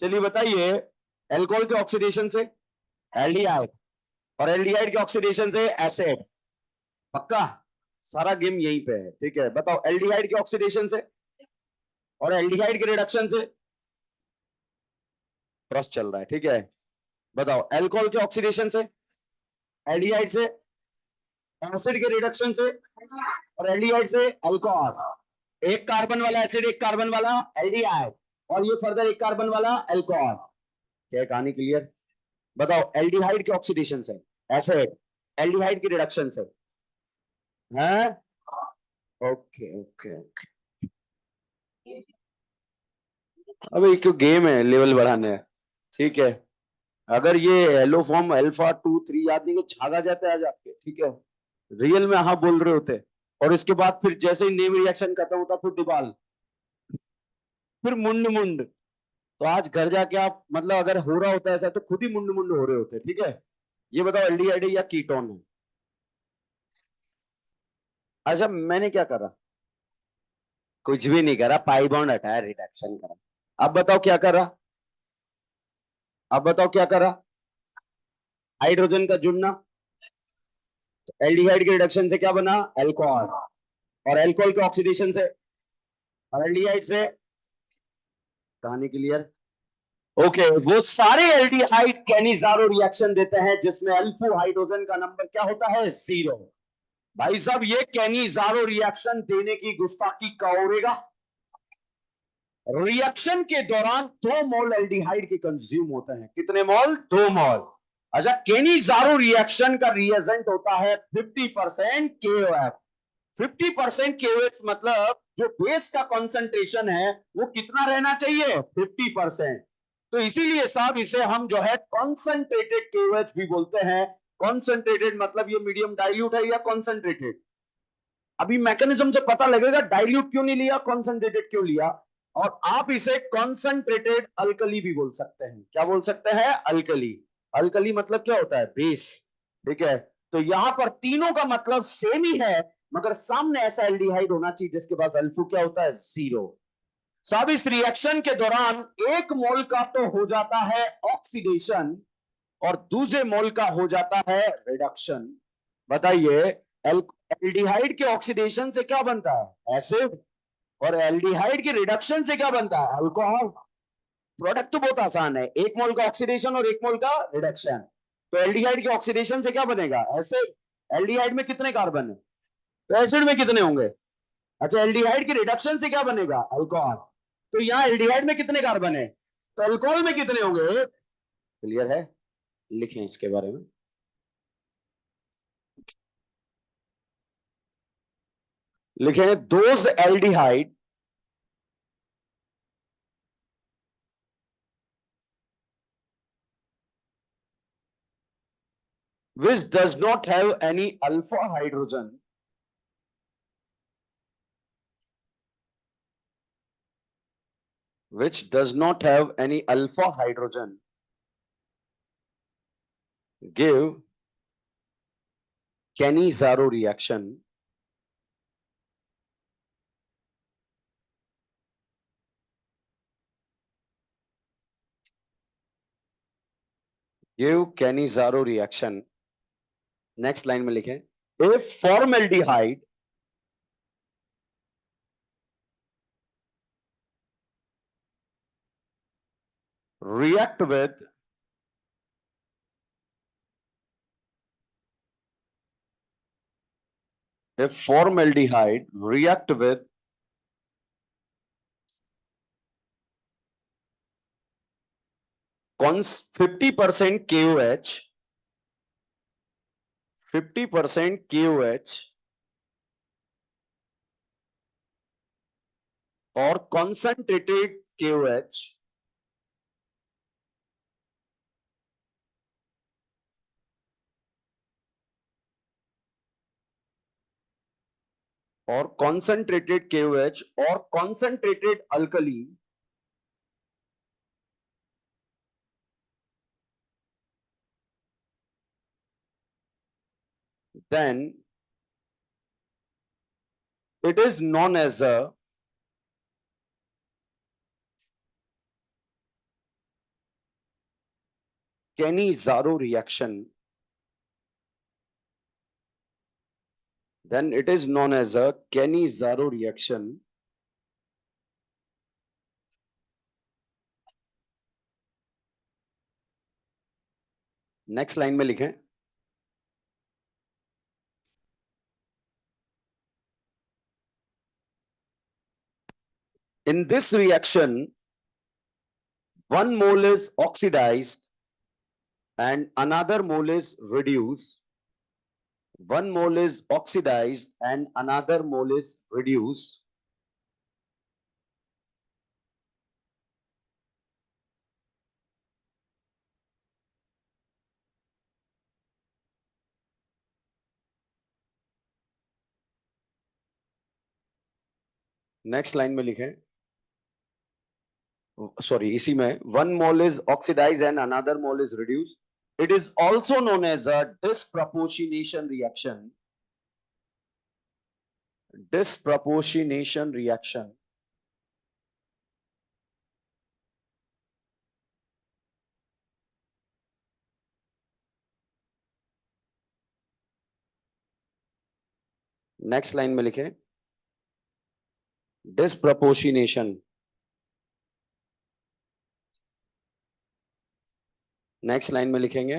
चलिए बताइए एल्कोहल के ऑक्सीडेशन से एल्डिहाइड, और एल्डिहाइड के ऑक्सीडेशन से एसिड। पक्का? सारा गेम यहीं पे है, ठीक है। बताओ एल्डिहाइड के ऑक्सीडेशन से और एल्डिहाइड के रिडक्शन से क्रॉस चल रहा है, ठीक है। बताओ अल्कोहल के ऑक्सीडेशन से, एल्डिहाइड से, एसिड के रिडक्शन से और एल्डिहाइड से अल्कोहल। एक कार्बन वाला एसिड, एक कार्बन वाला एल्डिहाइड, और ये फर्दर एक कार्बन वाला अल्कोहल। क्या कहानी क्लियर? बताओ एल्डिहाइड के ऑक्सीडेशन से एसिड, एल्डिहाइड के रिडक्शन से है। Okay okay okay. अब ये क्यों गेम है लेवल बढ़ाने है, ठीक है। अगर ये एलो फॉर्म अल्फा 2 3 याद नहीं, छागा जाता है आज आपके, ठीक है। रियल में हाँ बोल रहे होते, और इसके बाद फिर जैसे ही नेम रिएक्शन खत्म होता फिर डिबाल, फिर मुंड मुंड। तो आज घर जाके आप मतलब अगर हो रहा होता है ऐसा तो खुद ही मुंड मुंड हो रहे होते, ठीक है। ये बताओ एल्डिहाइड है या कीटोन है? अच्छा मैंने क्या करा? कुछ भी नहीं करा, पाई बॉन्ड हटाया, रिडक्शन करा। अब बताओ क्या करा? अब बताओ क्या करा? हाइड्रोजन का जुड़ना। एल्डिहाइड के रिडक्शन से क्या बना? एल्कोहल। और एल्कोहल के ऑक्सीडेशन से, और एल्डिहाइड से, कहानी क्लियर? ओके, वो सारे एल्डिहाइड कैनिजारो रिएक्शन देते हैं जिसमें अल्फो हाइड्रोजन का नंबर क्या होता है? 0। भाई साहब ये कैनिजारो रिएक्शन देने की गुस्ताखी कौरेगा। रिएक्शन के दौरान 2 मोल एल्डिहाइड के कंज्यूम होते हैं। कितने मोल? 2 मोल। अच्छा, केनीजारो रिएक्शन का रिएजेंट होता है 50% केओएफ। 50% केओएच मतलब जो बेस का कंसंट्रेशन है वो कितना रहना चाहिए? 50%। तो इसीलिए साहब इसे हम जो है कॉन्सेंट्रेटेड केओएच भी बोलते हैं। कॉन्सेंट्रेटेड मतलब ये मीडियम डाइल्यूट है या कॉन्सेंट्रेटेड। अभी मैकेनिज्म से पता लगेगा डाइल्यूट क्यों नहीं लिया, कॉन्सेंट्रेटेड क्यों लिया। और आप इसे कॉन्सेंट्रेटेड अल्कली भी बोल सकते हैं। क्या बोल सकते हैं? अल्कली। अल्कली मतलब क्या होता है? बेस। ठीक है। तो यहां पर तीनों का मतलब सेम ही है, मगर सामने ऐसा एल्डिहाइड होना चाहिए जिसके पास अल्फू क्या होता है? 0। साहब इस रिएक्शन के दौरान 1 मोल का तो हो जाता है ऑक्सीडेशन और दूसरे मोल का हो जाता है रिडक्शन। बताइए, एल्डिहाइड के ऑक्सीडेशन से क्या बनता है? एसिड। और एल्डिहाइड के रिडक्शन से क्या बनता है? अल्कोहल। प्रोडक्ट तो बहुत आसान है, 1 मोल का ऑक्सीडेशन और 1 मोल का रिडक्शन। तो एल्डिहाइड के ऑक्सीडेशन से क्या बनेगा? एसिड। एल्डिहाइड में कितने कार्बन है? तो एसिड में कितने होंगे? अच्छा, एल्डिहाइड के रिडक्शन से क्या बनेगा? अल्कोहल। तो यहां एल्डिहाइड में कितने कार्बन है? तो अल्कोहल में कितने होंगे? क्लियर है? लिखें इसके बारे में। लिखें, those aldehyde which does not have any alpha hydrogen, which does not have any alpha hydrogen, give Cannizzaro reaction, give Cannizzaro reaction। Next line में लिखें, if formaldehyde react with if formaldehyde react with 50% KOH, 50% KOH और concentrated KOH, और concentrated KOH और concentrated alkali, then it is known as a Cannizzaro reaction, then it is known as a Cannizzaro reaction। Next line में लिखें, in this reaction 1 mole is oxidized and another mole is reduced, 1 mole is oxidized and another mole is reduced, next line में लिखें, sorry, इसी में one mole is oxidized and another mole is reduced. It is also known as a disproportionation reaction. Disproportionation reaction. Next line में लिखे disproportionation. Next line में लिखेंगे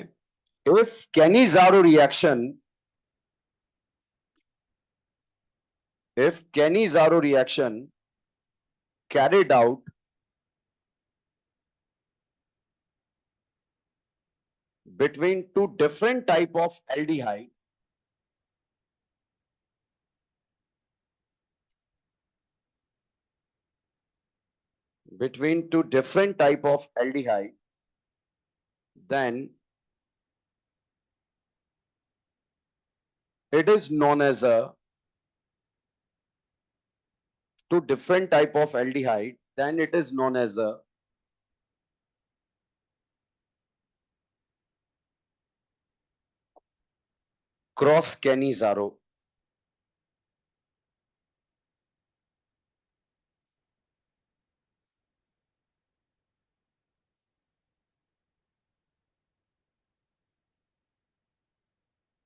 if Cannizzaro reaction, if Cannizzaro reaction carried out between two different type of aldehyde, between two different type of aldehyde, then it is known as a two different type of aldehyde, then it is known as a cross Cannizzaro.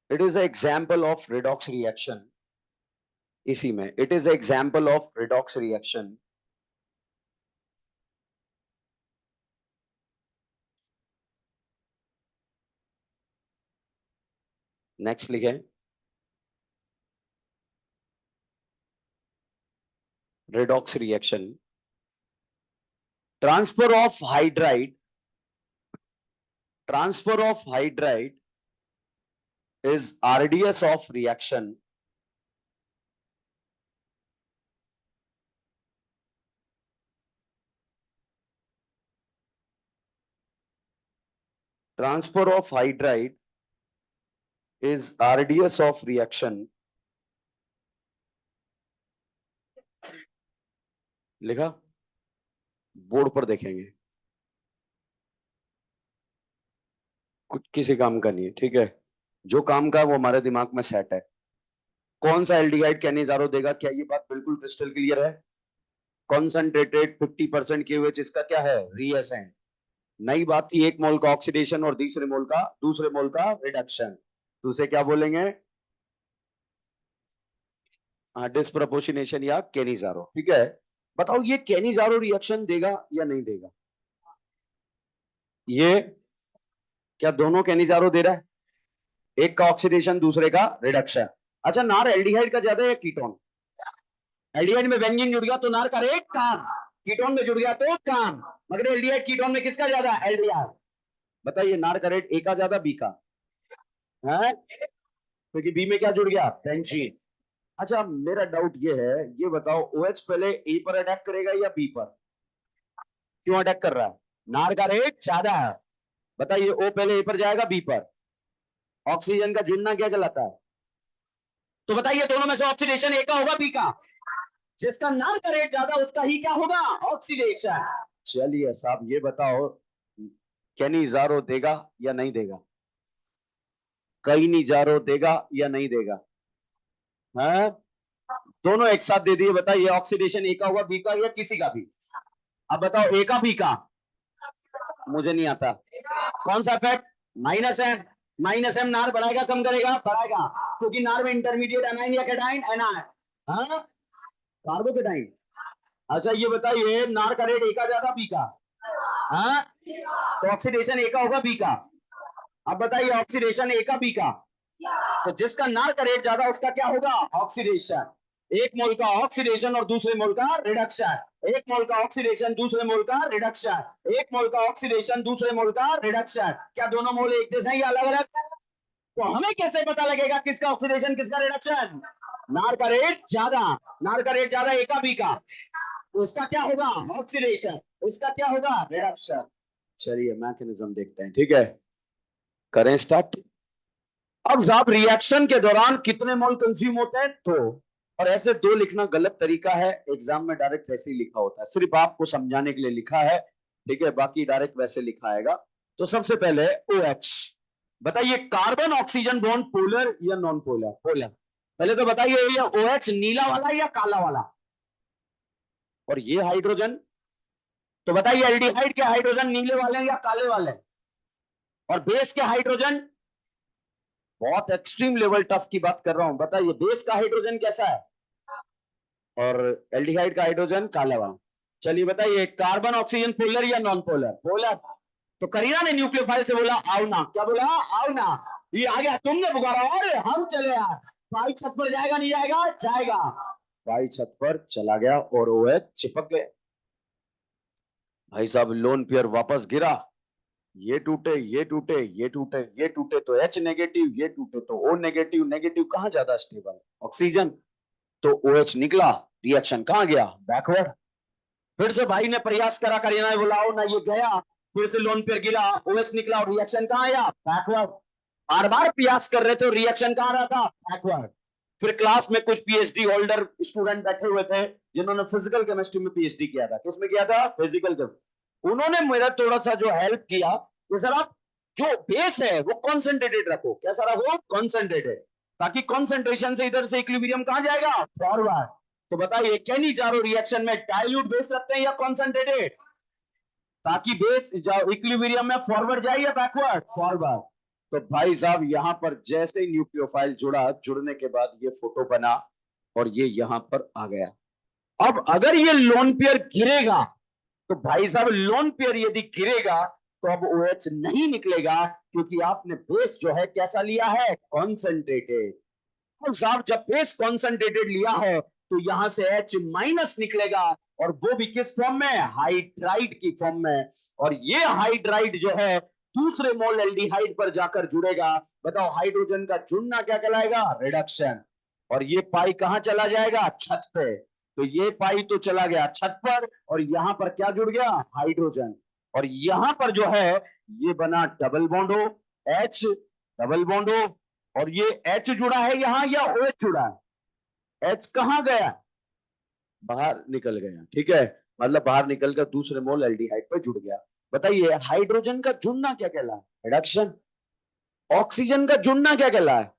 It is an example of redox reaction. इसी में it is an example of redox reaction. Next लिखें redox reaction. Transfer of hydride is RDS of reaction. Transfer of hydride is RDS of reaction. लिखा, board पर देखेंगे, कुछ किसी काम का नहीं है, ठीक है, जो काम का है वो हमारे दिमाग में सेट है. कौन सा एल्डिहाइड कैनिज़ारो देगा, क्या ये बात बिल्कुल क्रिस्टल क्लियर है? कॉन्सेंट्रेटेड 50% के हुए जिसका क्या है रीएसेंट. नई बात थी, एक मोल का ऑक्सीडेशन और दूसरे मोल का रिडक्शन, तो उसे क्या बोलेंगे? डिस्प्रपोर्शनेशन या कैनिज़ारो. ठीक है, बताओ ये कैनिज़ारो रिएक्शन देगा या नहीं देगा? ये क्या दोनों कैनिज़ारो दे रहा है? एक का ऑक्सीडेशन दूसरे का रिडक्शन. अच्छा, नार एल्डिहाइड का ज्यादा है कीटोन? एल्डिहाइड में बेंजीन जुड़ गया तो नार का रेट काम, कीटोन में जुड़ गया तो काम, मगर एल्डिहाइड कीटोन में किसका ज्यादा? एल्डिहाइड. बताइए नार का रेट ए का ज्यादा बी का है? क्योंकि बी में क्या जुड़ गया? बेंजीन. अच्छा, मेरा डाउट ये है, ये बताओ OH पहले ए पर अटैक करेगा या बी पर? क्यों अटैक कर रहा है? नार का रेट ज्यादा है. बताइए O पहले ए पर जाएगा बी पर, ऑक्सीजन का जुड़ना क्या कहलाता है? तो बताइए दोनों में से ऑक्सीडेशन ए का होगा बी का? जिसका नार का रेट ज्यादा उसका ही क्या होगा? ऑक्सीडेशन. चलिए साहब ये बताओ कैनिज़ारो देगा या नहीं देगा? कैनिज़ारो देगा या नहीं देगा? है? दोनों एक साथ दे दिए. बताइए ऑक्सीडेशन ए का होगा बी का या किसी का भी? अब बताओ ए का बी का? मुझे नहीं आता. कौन सा इफेक्ट? माइनस एम नार बढ़ाएगा कम करेगा? बढ़ाएगा, क्योंकि नार में इंटरमीडिएट एनाइन या कैटाइन? एनाइन. हाँ, कार्बोकेटाइन. अच्छा ये बताइए नार का रेट ए का ज्यादा बी का? हाँ, तो ऑक्सीडेशन ए का होगा बी का? अब बताइए ऑक्सीडेशन ए का बी का? तो जिसका नार का रेट ज्यादा उसका क्या होगा? ऑक्सीडेशन. एक मोल का ऑक्सीडेशन और दूसरे मोल का रिडक्शन, एक मोल का ऑक्सीडेशन दूसरे मोल का रिडक्शन, एक मोल का ऑक्सीडेशन दूसरे मोल का रिडक्शन. क्या दोनों मोल एक जैसे ही अलग अलग? तो हमें कैसे पता लगेगा किसका ऑक्सीडेशन किसका रिडक्शन? नार का रेट ज्यादा, नार का रेट ज्यादा ए का बी का, उसका क्या होगा? ऑक्सीडेशन. उसका क्या होगा? रिडक्शन. चलिए मैकेनिज्म देखते हैं. ठीक है, करें स्टार्ट. अब साहब रिएक्शन के दौरान कितने मोल कंज्यूम होते हैं? तो और ऐसे दो लिखना गलत तरीका है, एग्जाम में डायरेक्ट ऐसे ही लिखा होता है, सिर्फ आपको समझाने के लिए लिखा है, ठीक है, बाकी डायरेक्ट वैसे लिखा आएगा। तो सबसे पहले OH, बताइए कार्बन ऑक्सीजन बॉन्ड पोलर या नॉन पोलर? पोलर। पहले तो बताइए ये OH नीला वाला या काला वाला? और ये हाइड्रोजन, तो बताइए एल्डिहाइड के हाइड्रोजन नीले वाले हैं या काले वाले? और बेस के हाइड्रोजन, बहुत एक्सट्रीम लेवल टफ की बात कर रहा हूं, बताइए बेस का हाइड्रोजन कैसा है? और एल्डिहाइड का हाइड्रोजन काला वाला। चलिए बताइए कार्बन ऑक्सीजन पोलर या नॉन पोलर? पोलर। तो करीना ने न्यूक्लियोफाइल से बोला आओ ना, क्या बोला? आओ ना। ये आ गया, तुमने पुकारा, अरे हम चले यार। भाई छत पर जाएगा नहीं जाएगा? जाएगा। भाई छत पर चला गया और OH चिपक गए। भाई साहब लोन पेयर वापस गिरा, ये टूटे ये टूटे ये टूटे ये टूटे तो H नेगेटिव, ये टूटे तो O नेगेटिव। नेगेटिव कहां ज्यादा स्टेबल? ऑक्सीजन। तो OH निकला, रिएक्शन कहां गया? बैकवर्ड। फिर से भाई ने प्रयास करा, करीना ने बुलाओ ना, ये गया, फिर से लोन पेयर गिरा, OH निकला और रिएक्शन कहां आया? बैकवर्ड। बार बार प्रयास कर रहे थे, रिएक्शन कहां रहा था? बैकवर्ड। फिर क्लास में कुछ PhD होल्डर स्टूडेंट बैठे हुए थे जिन्होंने फिजिकल केमिस्ट्री में PhD किया था। किसमें किया था? Physical chemistry. उन्होंने मेरा थोड़ा सा जो हेल्प किया कि सर आप जो बेस है वो कॉन्सेंट्रेटेड रखो। कैसा रखो? कॉन्सेंट्रेटेड, ताकि कॉन्सेंट्रेशन से इधर से इक्विलिब्रियम कहां जाएगा? फॉरवर्ड। तो बताइए कैनी चारो रिएक्शन में डाइल्यूट बेस रखते हैं या कॉन्सेंट्रेटेड? ताकि बेस इक्विलिब्रियम में फॉरवर्ड जाए या बैकवर्ड? फॉरवर्ड। तो भाई साहब यहां पर जैसे ही न्यूक्लियोफाइल जुड़ा, जुड़ने के बाद ये फोटो बना और ये यहां पर आ गया। अब अगर ये लोन पेयर गिरेगा तो भाई साहब लोन पेयर यदि गिरेगा तो अब OH नहीं निकलेगा, क्योंकि आपने बेस जो है कैसा लिया है? कॉन्सेंट्रेटेड। अब साहब जब बेस कॉन्सेंट्रेटेड लिया है तो यहां से H माइनस निकलेगा, और वो भी किस फॉर्म में? हाइड्राइड की फॉर्म में। और ये हाइड्राइड जो है दूसरे मोल एल्डिहाइड पर जाकर जुड़ेगा। बताओ हाइड्रोजन का जुड़ना क्या कहलाएगा? रिडक्शन। और ये पाई कहां चला जाएगा? छत पे। तो ये पाई तो चला गया छत पर, और यहां पर क्या जुड़ गया? हाइड्रोजन। और यहां पर जो है ये बना डबल बॉन्ड हो, H डबल बॉन्ड हो, और ये H जुड़ा है यहां या OH जुड़ा है? H कहां गया? बाहर निकल गया, ठीक है, मतलब बाहर निकलकर दूसरे मोल एल्डिहाइड पर जुड़ गया। बताइए हाइड्रोजन का जुड़ना क्या कहला है? रिडक्शन। ऑक्सीजन का जुड़ना क्या कहला है?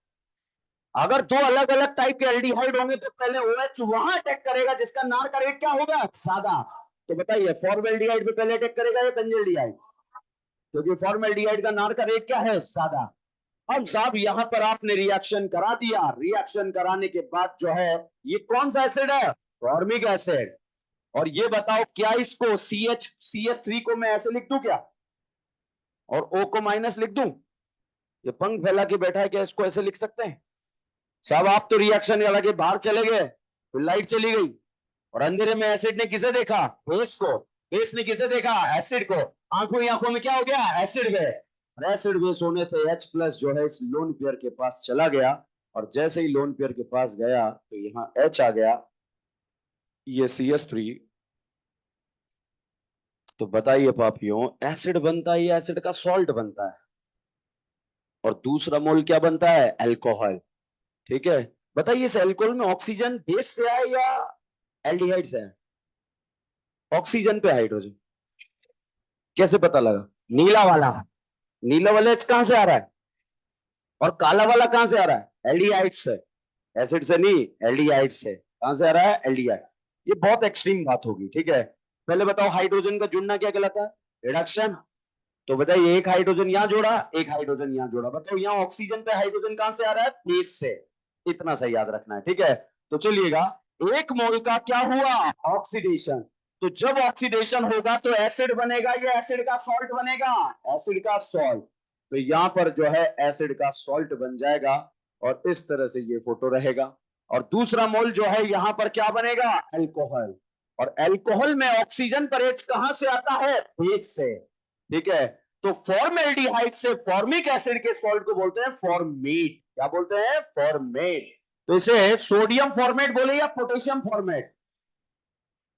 अगर दो अलग अलग टाइप के एल्डिहाइड होंगे तो पहले OH वहां अटैक करेगा जिसका नार का रेट क्या होगा? सादा। तो बताइए फॉर्मेल्डिहाइड पे पहले अटैक करेगा या बेंजल्डिहाइड? क्योंकि फॉर्मेल्डिहाइड का नार का रेट क्या है? सादा। अब साहब यहां पर आपने रिएक्शन करा दिया, रिएक्शन कराने के बाद जो है ये कौन सा एसिड है? Formic acid. और ये बताओ क्या इसको CH3 को मैं ऐसे लिख दूं क्या, और O को माइनस लिख दूं? ये पंख फैला के बैठा है, क्या इसको ऐसे लिख सकते हैं? साहब आप तो रिएक्शन करा के बाहर चले गए, फिर लाइट चली गई, और अंधेरे में एसिड ने किसे देखा? बेस को। बेस ने किसे देखा? एसिड को। आंखों ही आंखों में क्या हो गया? एसिड गए। एसिड बेस होने थे H प्लस जो है इस लोन पेयर के पास चला गया, और जैसे ही लोन पेयर के पास गया तो यहां H आ गया, ये CH3। तो बताइए पापियों एसिड बनता है या एसिड का सॉल्ट बनता है? और दूसरा मोल क्या बनता है? अल्कोहल। ठीक है, बताइए इस अल्कोहल में ऑक्सीजन बेस से है या एल्डिहाइड से है? ऑक्सीजन पे हाइड्रोजन। कैसे पता लगा? नीला वाला, नीला वाला H कहां से आ रहा है, और काला वाला कहां से आ रहा है? एल्डिहाइड से। एसिड से नहीं, एल्डिहाइड से। कहां से आ रहा है? एल्डिहाइड। ये बहुत एक्सट्रीम बात होगी, ठीक है। पहले बताओ हाइड्रोजन का जुड़ना क्या कहलाता है? रिडक्शन। तो बताइए एक हाइड्रोजन यहां जोड़ा, एक हाइड्रोजन यहां जोड़ा, बताओ यहां ऑक्सीजन पे हाइड्रोजन कहां से आ रहा है? बेस से। इतना सही याद रखना है, ठीक है। तो चलिएगा, एक मोल का क्या हुआ? ऑक्सीडेशन। तो जब ऑक्सीडेशन होगा तो एसिड बनेगा या एसिड का सॉल्ट बनेगा? एसिड का सॉल्ट। तो यहां पर जो है एसिड का सॉल्ट बन जाएगा, और इस तरह से ये फोटो रहेगा। और दूसरा मोल जो है यहां पर क्या बनेगा? अल्कोहल। और अल्कोहल में ऑक्सीजन पर H कहां से आता है? बेस से। ठीक है, तो फॉर्मेल्डिहाइड से फॉर्मिक एसिड के सॉल्ट को बोलते हैं फॉर्मेट। क्या बोलते हैं? फॉर्मेट। तो इसे सोडियम फॉर्मेट बोले या पोटेशियम फॉर्मेट?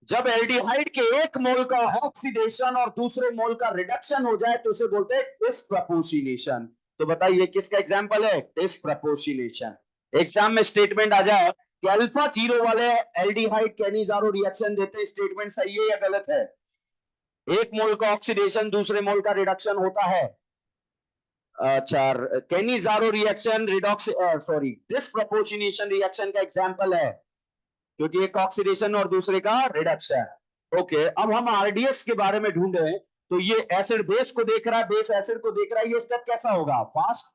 जब एल्डिहाइड के एक मोल का ऑक्सीडेशन और दूसरे मोल का रिडक्शन हो जाए तो उसे बोलते हैं डिस्प्रपोर्शनेशन। तो बताइए किसका एग्जांपल है? डिस्प्रपोर्शनेशन। एग्जाम में स्टेटमेंट आ जाए कि अल्फा जीरो वाले एल्डिहाइड कैनिजारो रिएक्शन देते हैं, स्टेटमेंट सही है या गलत है? एक मोल का ऑक्सीडेशन दूसरे मोल का रिडक्शन होता है। अच्छा, Cannizzaro reaction redox sorry disproportionation reaction का एग्जांपल है, क्योंकि एक ऑक्सीडेशन और दूसरे का रिडक्शन। ओके, अब हम आरडीएस के बारे में ढूंढ रहे हैं। तो ये एसिड बेस को देख रहा है, बेस एसिड को देख रहा है, ये स्टेप कैसा होगा? फास्ट।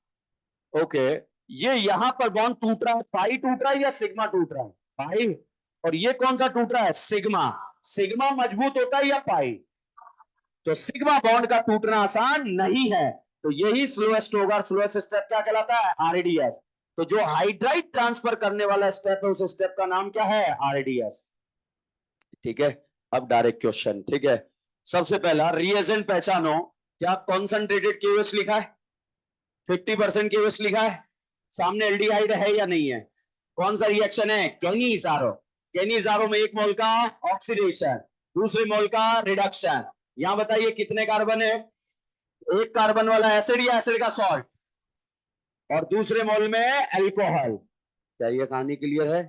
ओके, ये यहां पर बॉन्ड टूट रहा है, पाई टूट रहा है या सिग्मा टूट रहा है? पाई। और ये कौन सा टूट रहा है? सिग्मा। सिग्मा मजबूत होता है या पाई? तो सिग्मा बॉन्ड का टूटना आसान नहीं है, तो यही स्लोएस्ट होगा। स्लोएस्ट स्टेप क्या कहलाता है? आरडीएस। तो जो हाइड्राइड ट्रांसफर करने वाला स्टेप है, उस स्टेप का नाम क्या है? आरडीएस। ठीक है, अब डायरेक्ट क्वेश्चन। ठीक है, सबसे पहला रिएजेंट पहचानो। क्या कॉन्सेंट्रेटेड केओएस लिखा है? 50% केओएस लिखा है? सामने एल्डिहाइड है या नहीं है? कौन सा रिएक्शन है? कैनिजारो। कैनिजारो में एक मोल का ऑक्सीडेशन, दूसरे मोल का रिडक्शन। यहां बताइए कितने कार्बन है? एक कार्बन वाला एसिड या एसिड का सॉल्ट, और दूसरे मोल में एल्कोहल। क्या ये कहानी क्लियर है?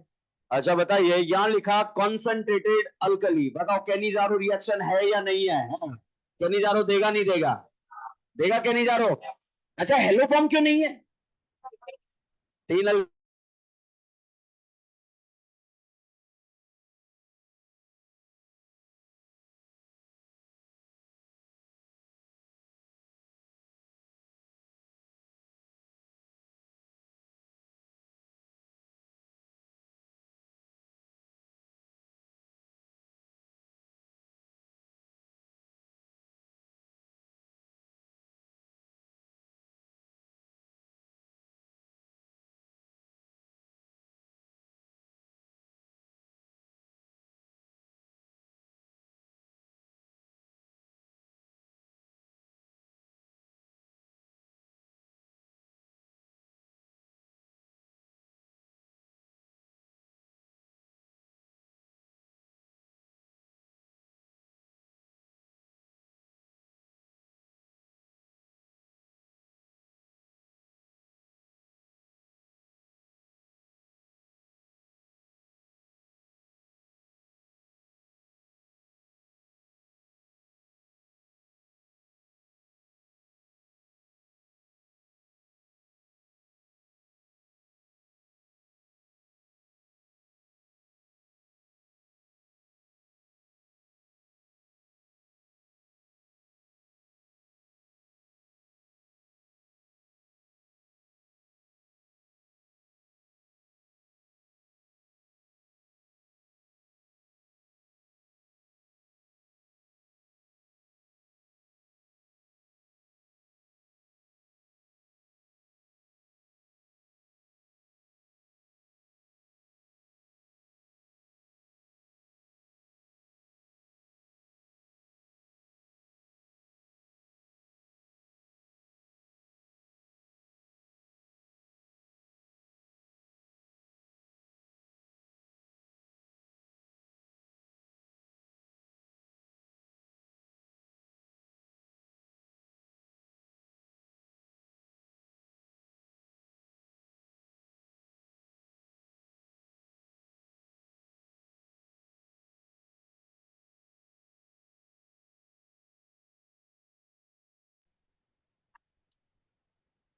अच्छा बताइए, यहां लिखा कॉन्सेंट्रेटेड अल्कली, बताओ कैनिजारो रिएक्शन है या नहीं है? कैनिजारो देगा नहीं देगा? देगा कैनिजारो। अच्छा, हेलो फॉर्म क्यों नहीं है? तीन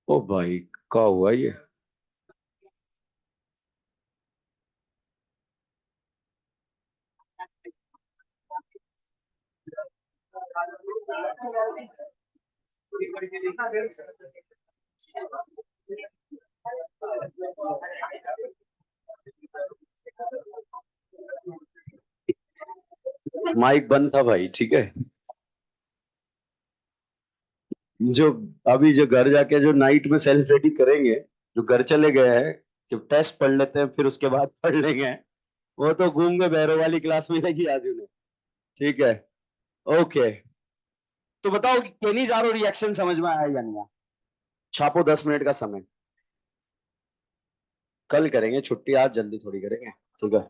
ओ भाई, क्या हुआ ये? माइक बंद था भाई, ठीक है। जो अभी जो घर जाके जो नाइट में सेल्फ रेडी करेंगे, जो घर चले गए हैं कि टेस्ट पढ़ लेते हैं फिर उसके बाद पढ़ लेंगे, वो तो घूम के भैरव वाली क्लास मिलेगी आज उन्हें। ठीक है, ओके। तो बताओ कि केनीजारो रिएक्शन समझ में आया या नहीं आया? छापो, 10 मिनट का समय। कल करेंगे, छुट्टी आज जल्दी थोड़ी करेंगे। ठीक है,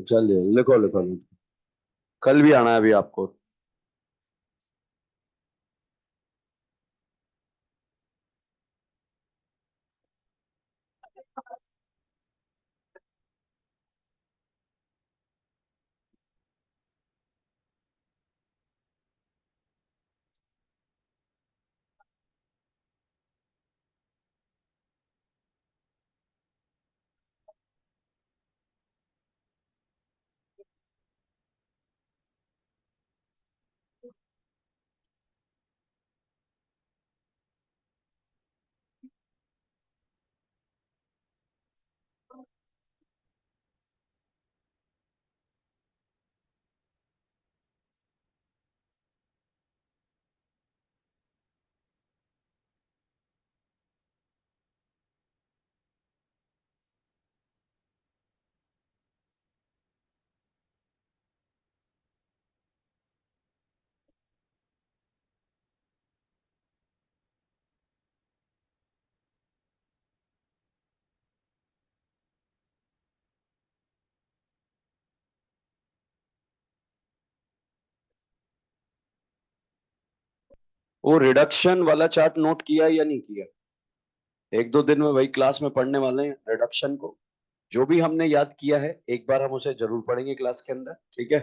चलिए लिखो लिखो लिखो। कल भी आना है अभी आपको। वो रिडक्शन वाला चार्ट नोट किया या नहीं किया? एक दो दिन में वही क्लास में पढ़ने वाले हैं रिडक्शन को। जो भी हमने याद किया है एक बार हम उसे जरूर पढ़ेंगे क्लास के अंदर, ठीक है?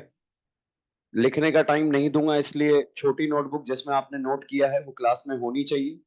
लिखने का टाइम नहीं दूंगा, इसलिए छोटी नोटबुक जिसमें आपने नोट किया है वो क्लास में होनी चाहिए।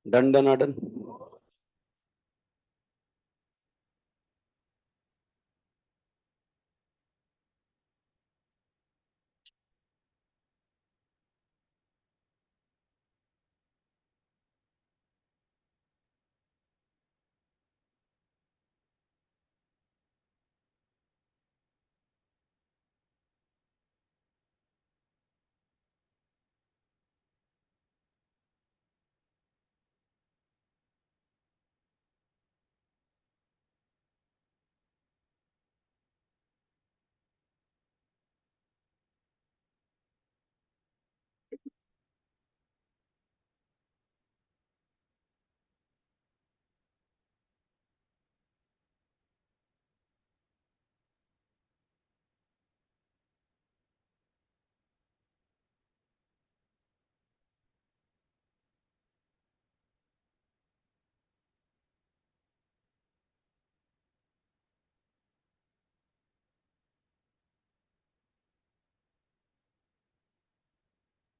Done done done.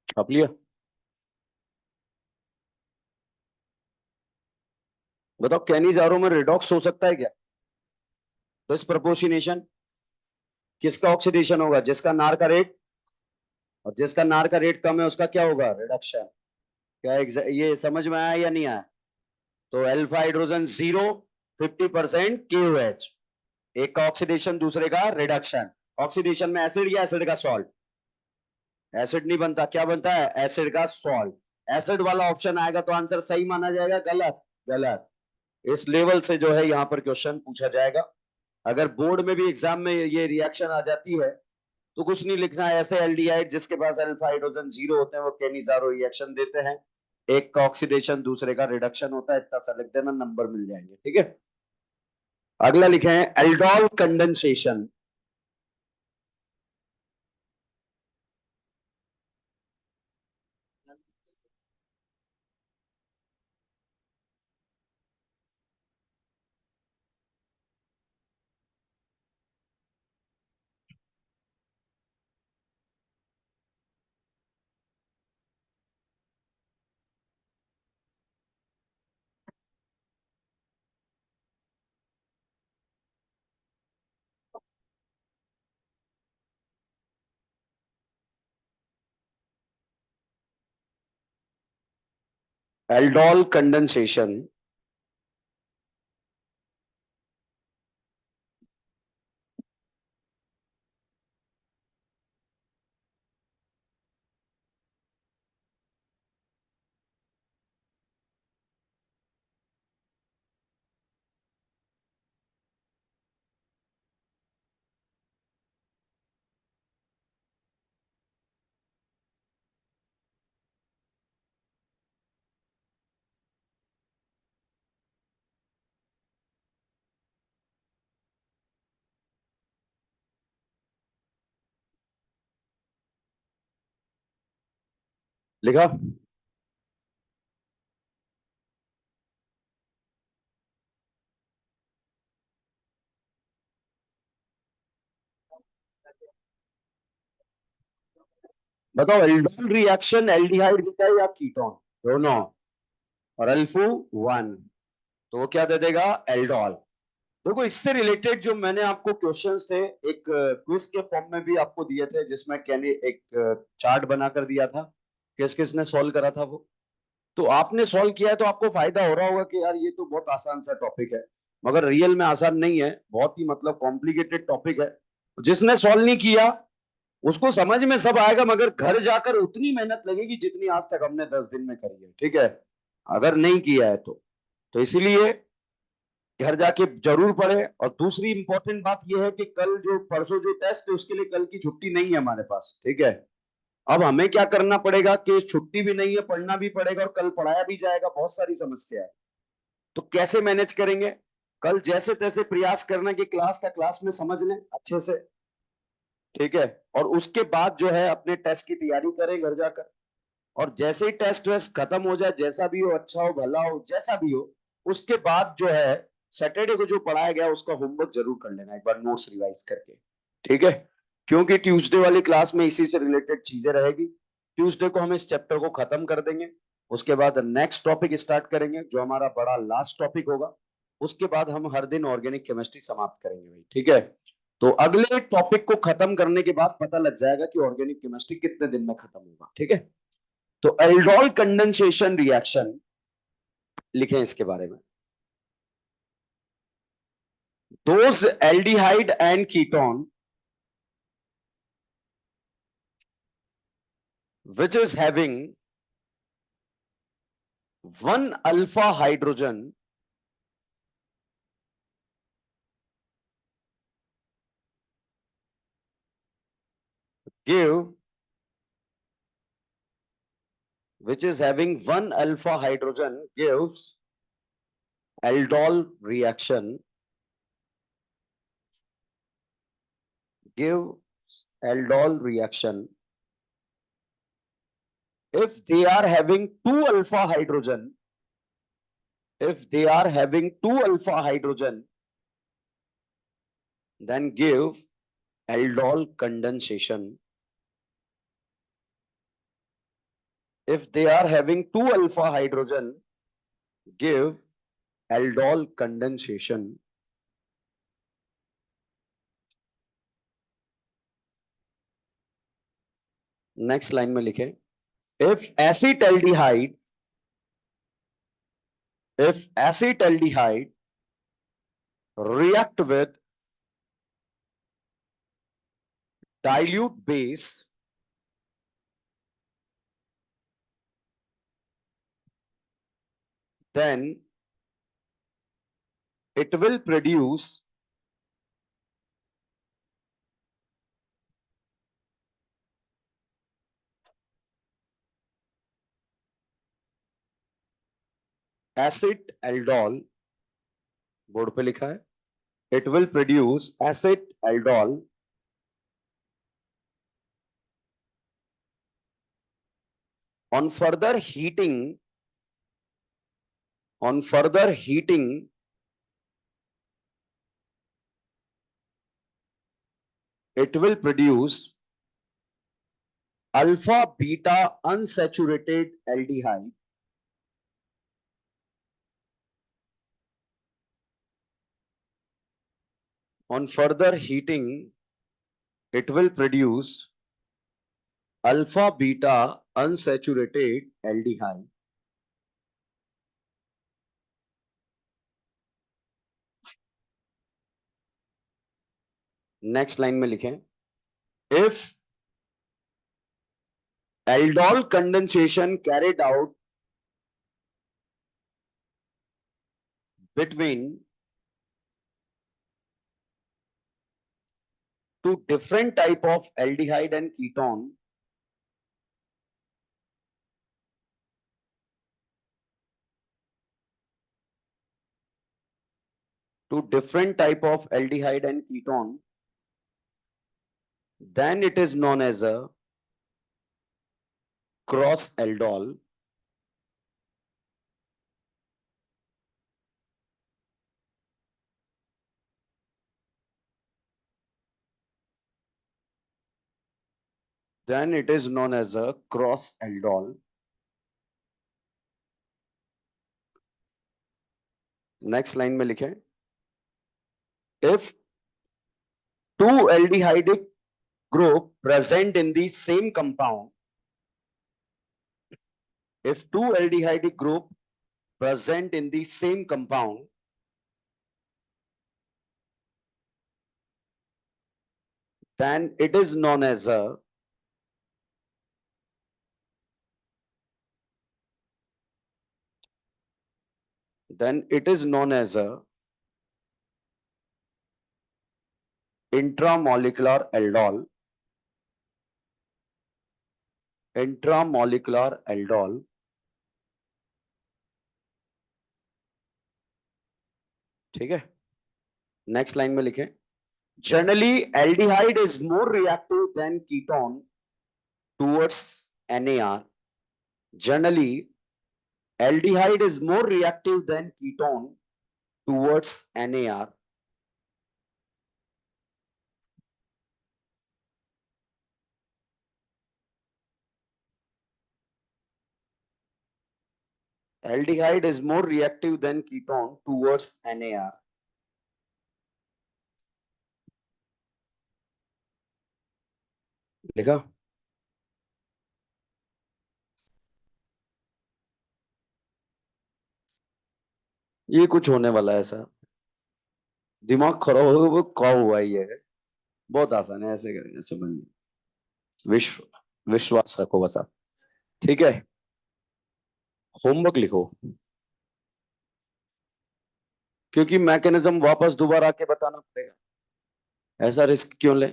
छाप लिया। बताओ कैनिजारो में रिडॉक्स हो सकता है क्या? डिस्प्रपोर्शनेशन। किसका ऑक्सीडेशन होगा? जिसका नार का रेट, और जिसका नार का रेट कम है उसका क्या होगा? रिडक्शन। क्या ये समझ में आया या नहीं आया? तो अल्फा हाइड्रोजन जीरो, 50% KOH। एक का ऑक्सीडेशन, दूसरे का रिडक्शन। ऑक्सीडेशन में एसिड या एसिड का सॉल्ट? एसिड नहीं बनता, क्या बनता है? एसिड का सॉल्ट। एसिड वाला ऑप्शन आएगा तो आंसर सही माना जाएगा? गलत। गलत। इस लेवल से जो है यहाँ पर क्वेश्चन पूछा जाएगा। अगर बोर्ड में भी एग्जाम में ये रिएक्शन आ जाती है तो कुछ नहीं लिखना है, ऐसे एल्डिहाइड जिसके पास अल्फा हाइड्रोजन जीरो होते हैं वो केनिजारो रिएक्शन देते हैं। एक का ऑक्सीडेशन, दूसरे का रिडक्शन होता है, इतना सा लिख देना, नंबर मिल जाएंगे। ठीक है। अगला लिखे हैं एल्डोल कंडेंसेशन। Aldol condensation. लिखा। बताओ एल्डोल रिएक्शन एल्डिहाइड देता है या कीटोन? दोनों। और अल्फू वन, तो वो क्या दे देगा? एल्डोल। देखो इससे रिलेटेड जो मैंने आपको क्वेश्चंस थे एक क्विज के फॉर्म में भी आपको दिए थे, जिसमें कैने एक चार्ट बनाकर दिया था, किस किस ने सॉल्व करा था वो। तो आपने सॉल्व किया है तो आपको फायदा हो रहा होगा कि यार ये तो बहुत आसान सा टॉपिक है, मगर रियल में आसान नहीं है, बहुत ही मतलब कॉम्प्लिकेटेड टॉपिक है। जिसने सॉल्व नहीं किया उसको समझ में सब आएगा, मगर घर जाकर उतनी मेहनत लगेगी जितनी आज तक हमने 10 दिन में करी है। ठीक है। अगर नहीं किया है तो इसीलिए घर जाके जरूर पढ़े। और दूसरी इंपॉर्टेंट बात यह है कि कल जो परसों जो टेस्ट है उसके लिए कल की छुट्टी नहीं है हमारे पास। ठीक है। अब हमें क्या करना पड़ेगा कि छुट्टी भी नहीं है, पढ़ना भी पड़ेगा और कल पढ़ाया भी जाएगा, बहुत सारी समस्या है। तो कैसे मैनेज करेंगे? कल जैसे तैसे प्रयास करना कि क्लास का क्लास में समझ लें अच्छे से। ठीक है। और उसके बाद जो है अपने टेस्ट की तैयारी करें घर जाकर। और जैसे ही टेस्ट वेस्ट खत्म हो जाए, जैसा भी हो, अच्छा हो भला हो जैसा भी हो, उसके बाद जो है सैटरडे को जो पढ़ाया गया उसका होमवर्क जरूर कर लेना एक बार, नोट्स रिवाइज करके। ठीक है। क्योंकि ट्यूसडे वाली क्लास में इसी से रिलेटेड चीजें रहेगी। ट्यूसडे को हम इस चैप्टर को खत्म कर देंगे। उसके बाद नेक्स्ट टॉपिक स्टार्ट करेंगे जो हमारा बड़ा लास्ट टॉपिक होगा। उसके बाद हम हर दिन ऑर्गेनिक केमिस्ट्री समाप्त करेंगे भाई, ठीक है। तो अगले टॉपिक को खत्म करने के बाद पता लग जाएगा कि ऑर्गेनिक केमिस्ट्री कितने दिन में खत्म होगा, ठीक है। तो एल्डोल कंडेंसेशन रिएक्शन लिखें इसके बारे में। Those aldehyde and ketone which is having one alpha hydrogen give which is having one alpha hydrogen gives aldol reaction, gives aldol reaction if they are having two alpha hydrogen, if they are having two alpha hydrogen, then give aldol condensation. If they are having two alpha hydrogen, give aldol condensation. Next line में लिखें, if acetaldehyde, if acetaldehyde react with dilute base, then it will produce acid aldol, board पे लिखा है, it will produce acid aldol on further heating, on further heating it will produce alpha beta unsaturated aldehyde, on further heating it will produce alpha beta unsaturated aldehyde. Next line में लिखें, if aldol condensation carried out between two different type of aldehyde and ketone, to different type of aldehyde and ketone, then it is known as a cross aldol. Then it is known as a cross aldol. Next line में लिखें, if two aldehydic group present in the same compound, if two aldehydic group present in the same compound, then it is known as a intramolecular aldol, intramolecular aldol. ठीक है, next line में लिखें, generally aldehyde is more reactive than ketone towards NAR. Generally aldehyde is more reactive than ketone towards NAR. Aldehyde is more reactive than ketone towards NAR. लिखा? ये कुछ होने वाला है ऐसा, दिमाग खराब होगा वो कब हुआ ये है। बहुत आसान है, ऐसे करेंगे समझ में। विश्वास रखो बस आप। ठीक है, होमवर्क लिखो, क्योंकि मैकेनिज्म वापस दोबारा आके बताना पड़ेगा, ऐसा रिस्क क्यों ले।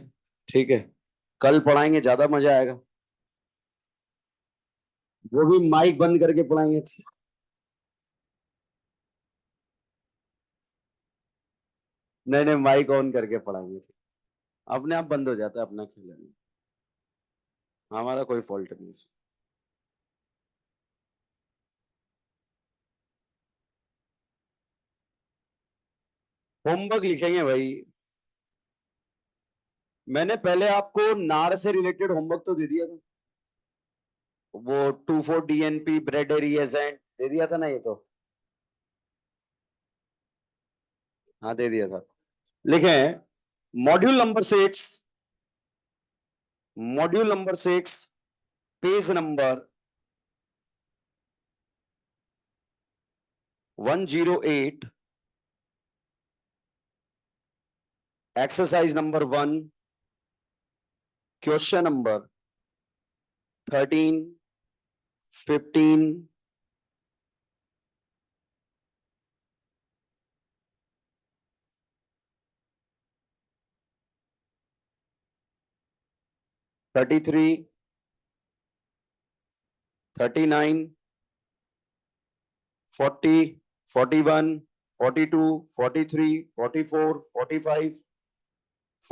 ठीक है, कल पढ़ाएंगे, ज्यादा मजा आएगा, वो भी माइक बंद करके पढ़ाएंगे। नहीं नहीं, माइक ऑन करके पढ़ाएंगे, अपने आप बंद हो जाता है अपना खेलने, हमारा कोई फॉल्ट नहीं है। होमवर्क लिखेंगे भाई, मैंने पहले आपको नार से रिलेटेड होमवर्क तो दे दिया था, वो 2,4-DNP ब्रेड रिएजेंट दे दिया था ना ये तो। हाँ दे दिया था। लिखें, module number 6, module number 6, page number 108, exercise number 1, question number 13, 15, 33, 39, 40, 41, 42, 43, 44, 45,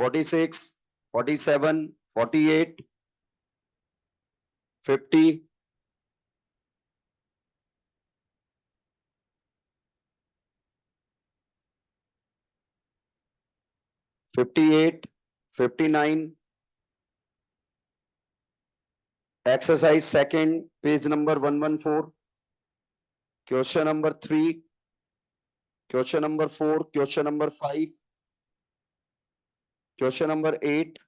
46, 47, 48, 50, 58, 59, exercise second, page number 114, question number 3, question number 4, question number 5, question number 8,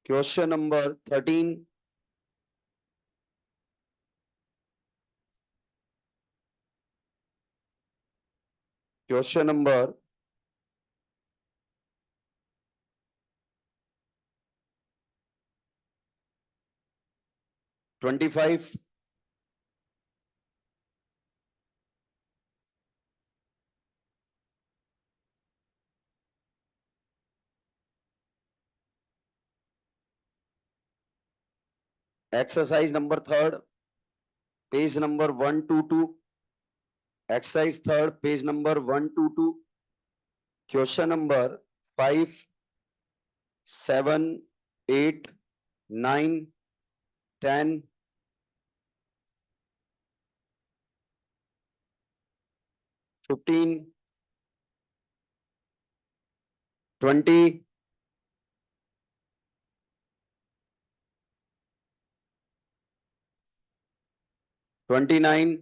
question number 13, question number 25, exercise number third, page number 122, exercise third, page number 122, question number 5, 7, 8, 9, 10, 15, 20, 29,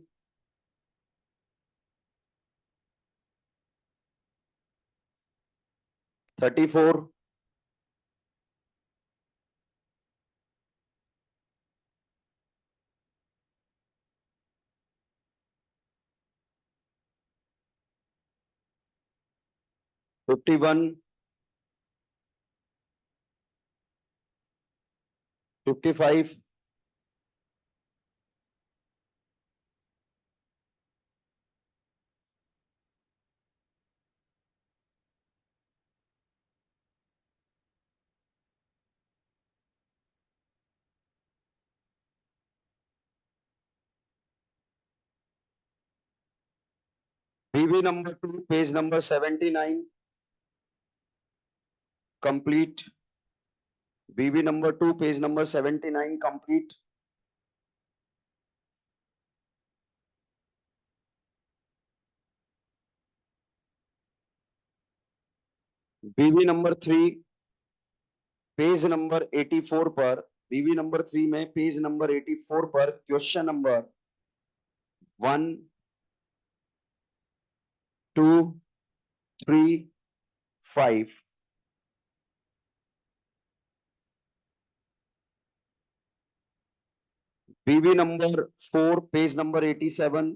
34, 51, 55, BB number 2, page number 79, complete. BB number 2, page number 79, complete. BB number 3, page number 84 पर बीबी number 3 में page number 84 पर question number 1 2 3 5 बीबी नंबर 4 page number 87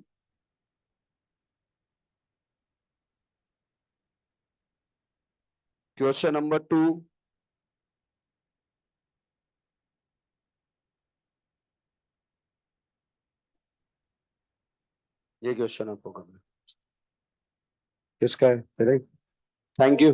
question number 2 ये question आपको करना है किसका है? Thank you.